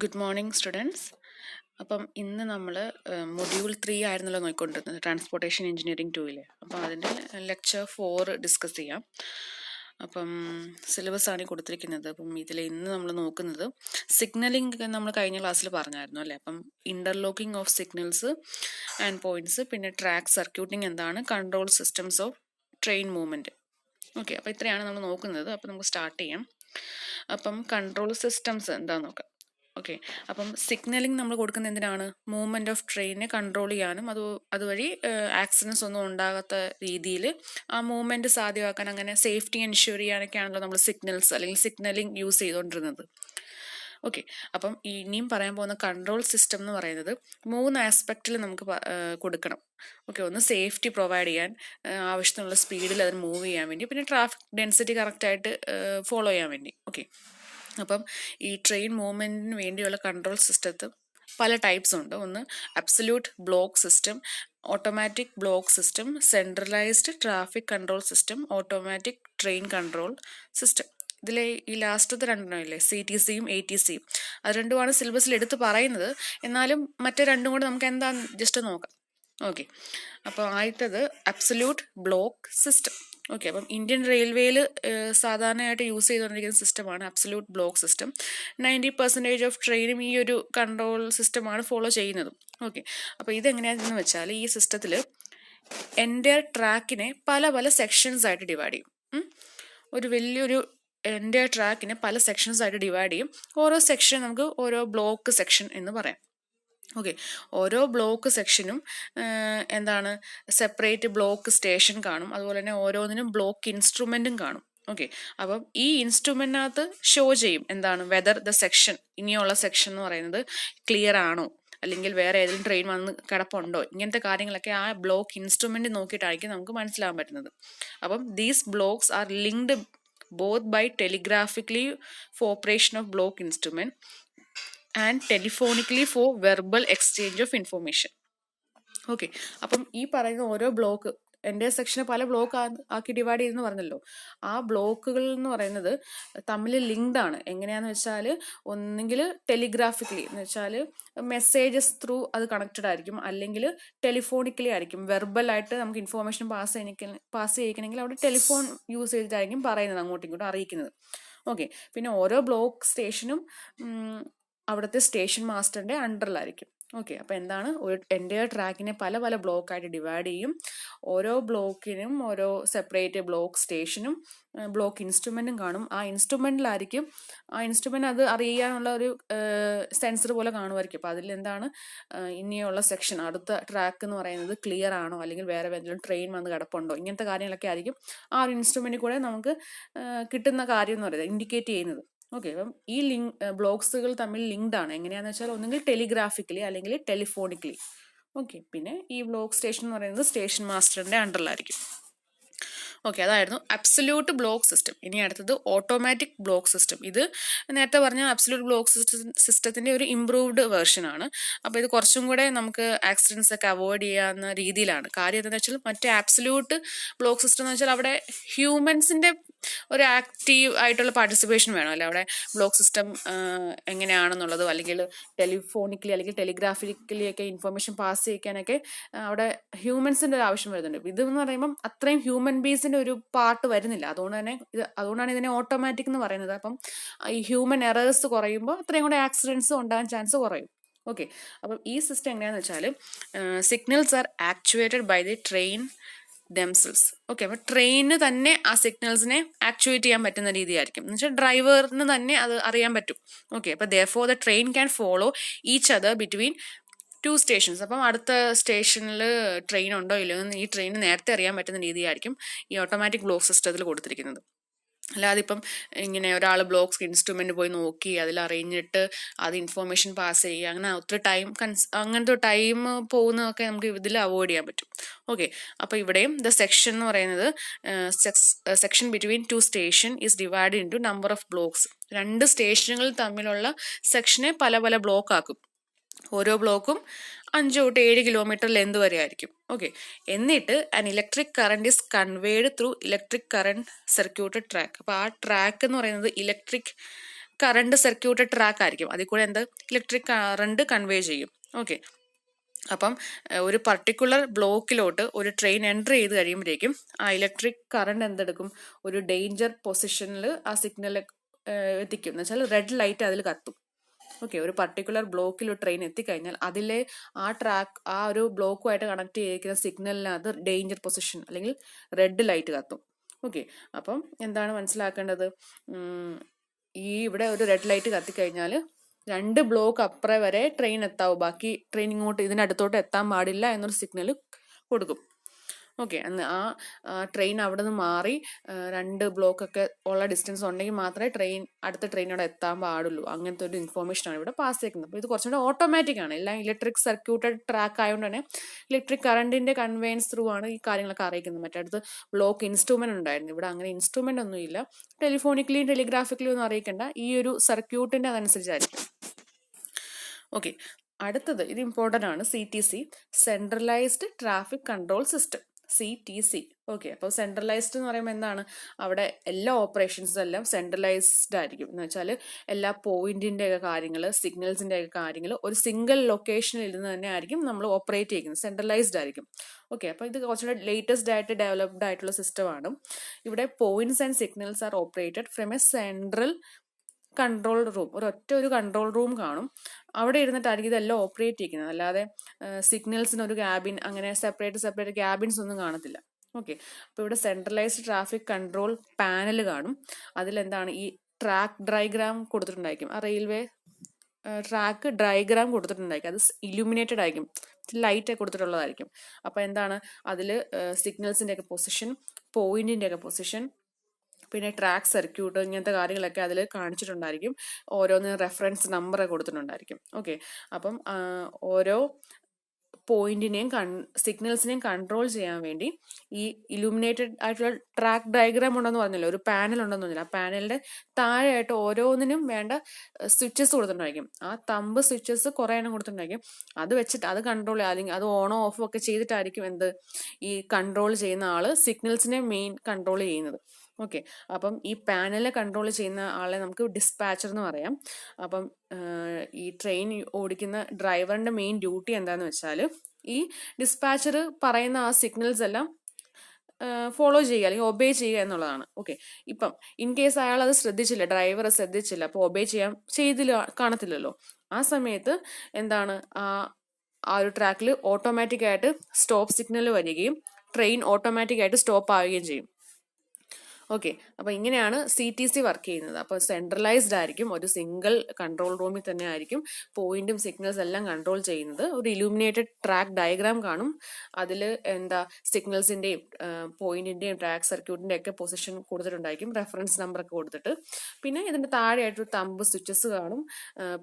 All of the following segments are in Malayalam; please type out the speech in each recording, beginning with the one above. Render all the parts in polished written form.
Good morning students. അപ്പം ഇന്ന് നമ്മൾ മൊഡ്യൂൾ 3 ആയിരുന്നല്ലോ നോക്കിക്കൊണ്ടിരുന്നത്, ട്രാൻസ്പോർട്ടേഷൻ എഞ്ചിനീയറിംഗ് 2 അപ്പം അതിൻ്റെ ലെക്ചർ 4 ഡിസ്കസ് ചെയ്യാം. അപ്പം സിലബസ് ആണ് കൊടുത്തിരിക്കുന്നത്. അപ്പം ഇതിൽ ഇന്ന് നമ്മൾ നോക്കുന്നത് സിഗ്നലിംഗ് നമ്മൾ കഴിഞ്ഞ ക്ലാസ്സിൽ പറഞ്ഞായിരുന്നു അല്ലേ. അപ്പം interlocking of signals and points, പിന്നെ ട്രാക്ക് സർക്യൂട്ടിംഗ് എന്താണ്, control systems of train movement. Okay, അപ്പോൾ ഇത്രയാണ് നമ്മൾ നോക്കുന്നത്. അപ്പം നമുക്ക് സ്റ്റാർട്ട് ചെയ്യാം. അപ്പം കൺട്രോൾ സിസ്റ്റംസ് എന്താണെന്ന് നോക്കാം. ഓക്കെ, അപ്പം സിഗ്നലിംഗ് നമ്മൾ കൊടുക്കുന്നത് എന്തിനാണ്? മൂവ്മെൻറ്റ് ഓഫ് ട്രെയിനിനെ കൺട്രോൾ ചെയ്യാനും അതുവഴി ആക്സിഡൻസ് ഒന്നും ഉണ്ടാകാത്ത രീതിയിൽ ആ മൂവ്മെൻറ്റ് സാധ്യമാക്കാൻ, അങ്ങനെ സേഫ്റ്റി എൻഷുർ ചെയ്യാനൊക്കെയാണല്ലോ നമ്മൾ സിഗ്നൽസ് അല്ലെങ്കിൽ സിഗ്നലിംഗ് യൂസ് ചെയ്തുകൊണ്ടിരുന്നത്. ഓക്കെ, അപ്പം ഇനിയും പറയാൻ പോകുന്ന കൺട്രോൾ സിസ്റ്റം എന്ന് പറയുന്നത് 3 ആസ്പെക്റ്റിൽ നമുക്ക് കൊടുക്കണം. ഓക്കെ, ഒന്ന് സേഫ്റ്റി പ്രൊവൈഡ് ചെയ്യാൻ, ആവശ്യത്തിനുള്ള സ്പീഡിൽ അതിന് മൂവ് ചെയ്യാൻ വേണ്ടി, പിന്നെ ട്രാഫിക് ഡെൻസിറ്റി കറക്റ്റായിട്ട് ഫോളോ ചെയ്യാൻ വേണ്ടി. ഓക്കെ, അപ്പം ഈ ട്രെയിൻ മൂവ്മെൻറ്റിന് വേണ്ടിയുള്ള കൺട്രോൾ സിസ്റ്റത്തിൽ പല ടൈപ്സ് ഉണ്ട്. ഒന്ന് absolute block system, automatic block system, centralised traffic control system, automatic train control system. ഇതിലെ ഈ ലാസ്റ്റത്തെ രണ്ടെണ്ണം ഇല്ലേ, CTCയും ATCയും, അത് രണ്ടുമാണ് സിലബസിൽ എടുത്ത് പറയുന്നത്. എന്നാലും മറ്റേ രണ്ടും കൂടെ നമുക്ക് എന്താന്ന് ജസ്റ്റ് നോക്കാം. ഓക്കെ, അപ്പോൾ ആദ്യത്തത് അബ്സല്യൂട്ട് ബ്ലോക്ക് സിസ്റ്റം. ഓക്കെ, അപ്പം ഇന്ത്യൻ റെയിൽവേയിൽ സാധാരണയായിട്ട് യൂസ് ചെയ്തുകൊണ്ടിരിക്കുന്ന സിസ്റ്റമാണ് അബ്സല്യൂട്ട് ബ്ലോക്ക് സിസ്റ്റം. 90% ഓഫ് ട്രെയിനും ഈ ഒരു കൺട്രോൾ സിസ്റ്റമാണ് ഫോളോ ചെയ്യുന്നത്. ഓക്കെ, അപ്പോൾ ഇതെങ്ങനെയാണെന്ന് വെച്ചാൽ ഈ സിസ്റ്റത്തിൽ എൻ്റെ ട്രാക്കിനെ പല പല സെക്ഷൻസ് ആയിട്ട് ഡിവൈഡ് ചെയ്യും. ഒരു വലിയൊരു എൻ്റെ ട്രാക്കിനെ പല സെക്ഷൻസ് ആയിട്ട് ഡിവൈഡ് ചെയ്യും. ഓരോ സെക്ഷൻ നമുക്ക് ഓരോ ബ്ലോക്ക് സെക്ഷൻ എന്ന് പറയാം. ഓക്കെ, ഓരോ ബ്ലോക്ക് സെക്ഷനും എന്താണ്, സെപ്പറേറ്റ് ബ്ലോക്ക് സ്റ്റേഷൻ കാണും. അതുപോലെ തന്നെ ഓരോന്നിനും ബ്ലോക്ക് ഇൻസ്ട്രുമെൻറ്റും കാണും. ഓക്കെ, അപ്പം ഈ ഇൻസ്ട്രുമെൻറ്റിനകത്ത് ഷോ ചെയ്യും എന്താണ്, വെദർ ദ സെക്ഷൻ, ഇനിയുള്ള സെക്ഷൻ എന്ന് പറയുന്നത് ക്ലിയർ ആണോ, അല്ലെങ്കിൽ വേറെ ഏതെങ്കിലും ട്രെയിൻ വന്ന് കിടപ്പുണ്ടോ, ഇങ്ങനത്തെ കാര്യങ്ങളൊക്കെ ആ ബ്ലോക്ക് ഇൻസ്ട്രുമെൻറ്റ് നോക്കിയിട്ടായിരിക്കും നമുക്ക് മനസ്സിലാകാൻ പറ്റുന്നത്. അപ്പം these blocks are linked both by telegraphically for operation of block instrument and telephonically for verbal exchange of information. Okay, അപ്പം ഈ പറയുന്ന ഓരോ ബ്ലോക്ക്, എൻ്റെ സെക്ഷനെ പല ബ്ലോക്ക് ആക്കി ഡിവൈഡ് ചെയ്തെന്ന് പറഞ്ഞല്ലോ. ആ ബ്ലോക്കുകൾ എന്ന് പറയുന്നത് തമ്മിൽ ലിങ്ക്ഡ് ആണ്. എങ്ങനെയാണെന്ന് വെച്ചാൽ ഒന്നെങ്കിൽ ടെലിഗ്രാഫിക്കലി എന്ന് വെച്ചാൽ മെസ്സേജസ് ത്രൂ അത് കണക്റ്റഡ് ആയിരിക്കും, അല്ലെങ്കിൽ ടെലിഫോണിക്കലി ആയിരിക്കും. വെർബലായിട്ട് നമുക്ക് ഇൻഫോർമേഷൻ പാസ് ചെയ്യിക്കണമെങ്കിൽ അവിടെ ടെലിഫോൺ യൂസ് ചെയ്തിട്ടായിരിക്കും പറയുന്നത്, അങ്ങോട്ടും ഇങ്ങോട്ടും അറിയിക്കുന്നത്. ഓക്കെ, പിന്നെ ഓരോ ബ്ലോക്ക് സ്റ്റേഷനും അവിടുത്തെ സ്റ്റേഷൻ മാസ്റ്ററിൻ്റെ അണ്ടറിലായിരിക്കും. ഓക്കെ, അപ്പോൾ എന്താണ്, ഒരു എൻ്റെ ട്രാക്കിനെ പല പല ബ്ലോക്കായിട്ട് ഡിവൈഡ് ചെയ്യും. ഓരോ ബ്ലോക്കിനും ഓരോ സെപ്പറേറ്റ് ബ്ലോക്ക് സ്റ്റേഷനും ബ്ലോക്ക് ഇൻസ്ട്രുമെൻറ്റും കാണും. ആ ഇൻസ്ട്രുമെൻറ്റിലായിരിക്കും, ആ ഇൻസ്ട്രുമെൻറ്റ് അത് അറിയാനുള്ള ഒരു സെൻസർ പോലെ കാണുമായിരിക്കും. അപ്പോൾ അതിൽ എന്താണ്, ഇനിയുള്ള സെക്ഷൻ, അടുത്ത ട്രാക്ക് എന്ന് പറയുന്നത് ക്ലിയർ ആണോ, അല്ലെങ്കിൽ വേറെ ഏതെങ്കിലും ട്രെയിൻ വന്ന് കിടപ്പുണ്ടോ, ഇങ്ങനത്തെ കാര്യങ്ങളൊക്കെ ആയിരിക്കും ആ ഒരു ഇൻസ്ട്രുമെൻറ്റിൽ കൂടെ നമുക്ക് കിട്ടുന്ന കാര്യം എന്ന് പറയുന്നത്, ഇൻഡിക്കേറ്റ് ചെയ്യുന്നത്. ഓക്കെ, അപ്പം ഈ ബ്ലോക്സുകൾ തമ്മിൽ ലിങ്ക്ഡ് ആണ്. എങ്ങനെയാണെന്ന് വെച്ചാൽ ഒന്നുകിൽ ടെലിഗ്രാഫിക്കലി അല്ലെങ്കിൽ ടെലിഫോണിക്കലി. ഓക്കെ, പിന്നെ ഈ ബ്ലോക്ക് സ്റ്റേഷൻ എന്ന് പറയുന്നത് സ്റ്റേഷൻ മാസ്റ്ററിൻ്റെ അണ്ടറിലായിരിക്കും. ഓക്കെ, അതായിരുന്നു അബ്സല്യൂട്ട് ബ്ലോക്ക് സിസ്റ്റം. ഇനി അടുത്തത് ഓട്ടോമാറ്റിക് ബ്ലോക്ക് സിസ്റ്റം. ഇത് നേരത്തെ പറഞ്ഞ അബ്സല്യൂട്ട് ബ്ലോക്ക് സിസ്റ്റത്തിൻ്റെ ഒരു ഇംപ്രൂവ്ഡ് വേർഷനാണ്. അപ്പോൾ ഇത് കുറച്ചും കൂടെ നമുക്ക് ആക്സിഡൻസ് ഒക്കെ അവോയ്ഡ് ചെയ്യാവുന്ന രീതിയിലാണ്. കാര്യം എന്താണെന്ന് വെച്ചാൽ മറ്റേ ആബ്സല്യൂട്ട് ബ്ലോക്ക് സിസ്റ്റം എന്ന് വെച്ചാൽ അവിടെ ഹ്യൂമൻസിൻ്റെ ഒരു ആക്റ്റീവ് ആയിട്ടുള്ള പാർട്ടിസിപ്പേഷൻ വേണം അല്ലേ. അവിടെ ബ്ലോക്ക് സിസ്റ്റം എങ്ങനെയാണെന്നുള്ളതോ അല്ലെങ്കിൽ ടെലിഫോണിക്കലി അല്ലെങ്കിൽ ടെലിഗ്രാഫിക്കലി ഒക്കെ ഇൻഫർമേഷൻ പാസ് ചെയ്യിക്കാനൊക്കെ അവിടെ ഹ്യൂമൻസിൻ്റെ ഒരു ആവശ്യം വരുന്നുണ്ട്. ഇതെന്ന് പറയുമ്പം അത്രയും ഹ്യൂമൻ ബീസിൻ്റെ ഒരു പാർട്ട് വരുന്നില്ല. അതുകൊണ്ടാണ് ഇതിനെ ഓട്ടോമാറ്റിക് എന്ന് പറയുന്നത്. അപ്പം ഈ ഹ്യൂമൻ എറേഴ്സ് കുറയുമ്പോൾ അത്രയും കൂടെ ആക്സിഡൻസ് ഉണ്ടാകാൻ ചാൻസ് കുറയും. ഓക്കെ, അപ്പം ഈ സിസ്റ്റം എങ്ങനെയാണെന്ന് വെച്ചാൽ signals are actuated by the train themselves. Okay, അപ്പോൾ ട്രെയിനിന് തന്നെ ആ സിഗ്നൽസിനെ ആക്ച്വേറ്റ് ചെയ്യാൻ പറ്റുന്ന രീതിയായിരിക്കും. എന്ന് വെച്ചാൽ ഡ്രൈവറിന് തന്നെ അത് അറിയാൻ പറ്റും. ഓക്കെ, അപ്പോൾ therefore the train can follow each other between 2 stations. അപ്പം അടുത്ത സ്റ്റേഷനിൽ ട്രെയിൻ ഉണ്ടോ ഇല്ലയോ എന്ന് ഈ ട്രെയിൻ നേരത്തെ അറിയാൻ പറ്റുന്ന രീതിയായിരിക്കും ഈ ഓട്ടോമാറ്റിക് ബ്ലോക്ക് സിസ്റ്റത്തിൽ കൊടുത്തിരിക്കുന്നത്. അല്ലാതെ ഇപ്പം ഇങ്ങനെ ഒരാൾ ബ്ലോക്ക് ഇൻസ്ട്രുമെൻ്റ് പോയി നോക്കി അതിൽ അറിഞ്ഞിട്ട് അത് ഇൻഫോർമേഷൻ പാസ് ചെയ്യുക, അങ്ങനെ ഒത്തിരി അങ്ങനത്തെ ടൈം പോകുന്നതൊക്കെ നമുക്ക് ഇതിൽ അവോയ്ഡ് ചെയ്യാൻ പറ്റും. ഓക്കെ, അപ്പോൾ ഇവിടെയും ദ സെക്ഷൻ എന്ന് പറയുന്നത് section between 2 station is divide into number of blocks. 2 സ്റ്റേഷനുകൾ തമ്മിലുള്ള സെക്ഷനെ പല പല ബ്ലോക്ക് ആക്കും. ഓരോ ബ്ലോക്കും 5 തൊട്ട് 7 കിലോമീറ്റർ ലെന്ത് വരെ ആയിരിക്കും. ഓക്കെ, എന്നിട്ട് an electric current is conveyed through electric current circuited track. അപ്പോൾ ആ ട്രാക്ക് എന്ന് പറയുന്നത് ഇലക്ട്രിക് കറണ്ട് സർക്യൂട്ടഡ് ട്രാക്ക് ആയിരിക്കും. അതിൽ കൂടെ ഇലക്ട്രിക് കറണ്ട് കൺവേ ചെയ്യും. ഓക്കെ, അപ്പം ഒരു പർട്ടിക്കുലർ ബ്ലോക്കിലോട്ട് ഒരു ട്രെയിൻ എൻ്റർ ചെയ്ത് കഴിയുമ്പോഴേക്കും ആ ഇലക്ട്രിക് കറണ്ട് എന്തെടുക്കും, ഒരു ഡേഞ്ചർ പൊസിഷനിൽ ആ സിഗ്നൽ എത്തിക്കും. എന്ന് വെച്ചാൽ റെഡ് ലൈറ്റ് അതിൽ കത്തും. ഓക്കെ, ഒരു പർട്ടിക്കുലർ ബ്ലോക്കിൽ ഒരു ട്രെയിൻ എത്തിക്കഴിഞ്ഞാൽ അതിലെ ആ ഒരു ബ്ലോക്കുമായിട്ട് കണക്ട് ചെയ്തിരിക്കുന്ന സിഗ്നലിനകത്ത് ഡേഞ്ചർ പൊസിഷൻ അല്ലെങ്കിൽ റെഡ് ലൈറ്റ് കത്തും. ഓക്കെ, അപ്പം എന്താണ് മനസ്സിലാക്കേണ്ടത്, ഇവിടെ ഒരു റെഡ് ലൈറ്റ് കത്തിക്കഴിഞ്ഞാൽ 2 ബ്ലോക്ക് അപ്പുറം വരെ ട്രെയിൻ എത്താവൂ, ബാക്കി ട്രെയിൻ ഇങ്ങോട്ട് ഇതിനടുത്തോട്ട് എത്താൻ പാടില്ല എന്നൊരു സിഗ്നൽ കൊടുക്കും. ഓക്കെ, ആ ട്രെയിൻ അവിടെ നിന്ന് മാറി 2 ബ്ലോക്കൊക്കെ ഉള്ള ഡിസ്റ്റൻസ് ഉണ്ടെങ്കിൽ മാത്രമേ അടുത്ത ട്രെയിൻ അവിടെ എത്താൻ പാടുള്ളൂ. അങ്ങനത്തെ ഒരു ഇൻഫോർമേഷനാണ് ഇവിടെ പാസ് ചെയ്യുന്നത്. അപ്പോൾ ഇത് കുറച്ചുകൂടെ ഓട്ടോമാറ്റിക് ആണ്. എല്ലാം ഇലക്ട്രിക് സർക്യൂട്ടഡ് ട്രാക്ക് ആയതുകൊണ്ട് തന്നെ ഇലക്ട്രിക് കറണ്ടിന്റെ കൺവേയൻസ് ത്രൂ ആണ് ഈ കാര്യങ്ങളൊക്കെ അറിയിക്കുന്നത്. മറ്റടുത്ത് ബ്ലോക്ക് ഇൻസ്ട്രുമെന്റ് ഉണ്ടായിരുന്നു, ഇവിടെ അങ്ങനെ ഇൻസ്ട്രുമെന്റ് ഒന്നും ഇല്ല. ടെലിഫോണിക്കലിയും ടെലിഗ്രാഫിക്കലിയും ഒന്നും അറിയിക്കേണ്ട, ഈ ഒരു സർക്യൂട്ടിന്റെ അതനുസരിച്ചായിരിക്കും. ഓക്കെ, അടുത്തത് ഇത് ഇമ്പോർട്ടൻ്റ് ആണ്, CTC, centralised traffic control system, CTC. Okay, അപ്പോൾ സെൻട്രലൈസ്ഡ് എന്ന് പറയുമ്പോൾ എന്താണ്, അവിടെ എല്ലാ ഓപ്പറേഷൻസും എല്ലാം സെൻട്രലൈസ്ഡ് ആയിരിക്കും. എന്ന് വെച്ചാൽ എല്ലാ പോയിന്റിന്റെ ഒക്കെ കാര്യങ്ങൾ, സിഗ്നൽസിന്റെ ഒക്കെ കാര്യങ്ങൾ ഒരു സിംഗിൾ ലൊക്കേഷനിൽ ഇരുന്ന് തന്നെ ആയിരിക്കും നമ്മൾ ഓപ്പറേറ്റ് ചെയ്യുന്നത്, സെൻട്രലൈസ്ഡ് ആയിരിക്കും. ഓക്കെ, അപ്പോൾ ഇത് കുറച്ചുകൂടെ ലേറ്റസ്റ്റ് ആയിട്ട് ഡെവലപ്ഡ് ആയിട്ടുള്ള സിസ്റ്റമാണ്. ഇവിടെ points and signals R operated from A central control room. ഒരു കൺട്രോൾ റൂം കാണും, അവിടെ ഇരുന്നിട്ടായിരിക്കും ഇതെല്ലാം ഓപ്പറേറ്റ് ചെയ്യുന്നത്. അല്ലാതെ സിഗ്നൽസിന് ഒരു ക്യാബിൻ, അങ്ങനെ സെപ്പറേറ്റ് ക്യാബിൻസ് ഒന്നും കാണത്തില്ല. ഓക്കെ, അപ്പോൾ ഇവിടെ സെൻട്രലൈസ്ഡ് ട്രാഫിക് കൺട്രോൾ പാനൽ കാണും. അതിലെന്താണ് ഈ ട്രാക്ക് ഡയഗ്രാം കൊടുത്തിട്ടുണ്ടായിരിക്കും, ആ റെയിൽവേ ട്രാക്ക് ഡയഗ്രാം കൊടുത്തിട്ടുണ്ടായിരിക്കും. അത് ഇലുമിനേറ്റഡ് ആയിരിക്കും, ലൈറ്റ് കൊടുത്തിട്ടുള്ളതായിരിക്കും. അപ്പോൾ എന്താണ് അതിൽ സിഗ്നൽസിൻ്റെ ഒക്കെ പൊസിഷൻ, പോയിന്റിൻ്റെ ഒക്കെ പൊസിഷൻ, പിന്നെ ട്രാക്ക് സർക്യൂട്ട്, ഇങ്ങനത്തെ കാര്യങ്ങളൊക്കെ അതിൽ കാണിച്ചിട്ടുണ്ടായിരിക്കും. ഓരോന്ന് റെഫറൻസ് നമ്പർ കൊടുത്തിട്ടുണ്ടായിരിക്കും. ഓക്കെ, അപ്പം ഓരോ പോയിന്റിനെയും സിഗ്നൽസിനെയും കൺട്രോൾ ചെയ്യാൻ വേണ്ടി ഈ ഇലുമിനേറ്റഡ് ആയിട്ടുള്ള ട്രാക്ക് ഡയഗ്രാം ഉണ്ടെന്ന് പറഞ്ഞല്ലോ, ഒരു പാനൽ ഉണ്ടെന്ന് പറഞ്ഞില്ല, ആ പാനലിന്റെ താഴെയായിട്ട് ഓരോന്നിനും വേണ്ട സ്വിച്ചസ് കൊടുത്തിട്ടുണ്ടായിരിക്കും. ആ തമ്പ് സ്വിച്ചസ് കുറേ എണ്ണം കൊടുത്തിട്ടുണ്ടായിരിക്കും. അത് വെച്ചിട്ട് അത് കൺട്രോൾ ചെയ്യുക, അല്ലെങ്കിൽ അത് ഓണോ ഓഫോ ഒക്കെ ചെയ്തിട്ടായിരിക്കും ഈ കൺട്രോൾ ചെയ്യുന്ന ആള് സിഗ്നൽസിനെ മെയിൻ കൺട്രോൾ ചെയ്യുന്നത്. ഓക്കെ, അപ്പം ഈ പാനലിനെ കൺട്രോൾ ചെയ്യുന്ന ആളെ നമുക്ക് ഡിസ്പാച്ചർ എന്ന് പറയാം. അപ്പം ഈ ട്രെയിൻ ഓടിക്കുന്ന ഡ്രൈവറിന്റെ മെയിൻ ഡ്യൂട്ടി എന്താന്ന് വെച്ചാൽ ഈ ഡിസ്പാച്ചർ പറയുന്ന ആ സിഗ്നൽസ് എല്ലാം ഫോളോ ചെയ്യുക അല്ലെങ്കിൽ ഒബേ ചെയ്യുക എന്നുള്ളതാണ്. ഓക്കെ, ഇപ്പം ഇൻ കേസ് അയാൾ അത് ശ്രദ്ധിച്ചില്ല, ഡ്രൈവർ ശ്രദ്ധിച്ചില്ല, അപ്പോൾ ഒബേ കാണത്തില്ലല്ലോ. ആ സമയത്ത് എന്താണ് ആ ഒരു ട്രാക്കിൽ ഓട്ടോമാറ്റിക് ആയിട്ട് സ്റ്റോപ്പ് സിഗ്നൽ വരികയും ട്രെയിൻ ഓട്ടോമാറ്റിക് ആയിട്ട് സ്റ്റോപ്പ് ആവുകയും ചെയ്യും. ഓക്കെ, അപ്പോൾ ഇങ്ങനെയാണ് CTC വർക്ക് ചെയ്യുന്നത്. അപ്പോൾ സെൻട്രലൈസ്ഡ് ആയിരിക്കും, ഒരു സിംഗിൾ കൺട്രോൾ റൂമിൽ തന്നെ ആയിരിക്കും പോയിന്റും സിഗ്നൽസ് എല്ലാം കൺട്രോൾ ചെയ്യുന്നത്. ഒരു ഇലൂമിനേറ്റഡ് ട്രാക്ക് ഡയഗ്രാം കാണും, അതിൽ സിഗ്നൽസിന്റെയും പോയിന്റിന്റെയും ട്രാക്ക് സർക്യൂട്ടിന്റെ ഒക്കെ പൊസിഷൻ കൊടുത്തിട്ടുണ്ടായിരിക്കും, റെഫറൻസ് നമ്പർ ഒക്കെ കൊടുത്തിട്ട്. പിന്നെ ഇതിന്റെ താഴെയായിട്ട് തമ്പ് സ്വിച്ചസ് കാണും.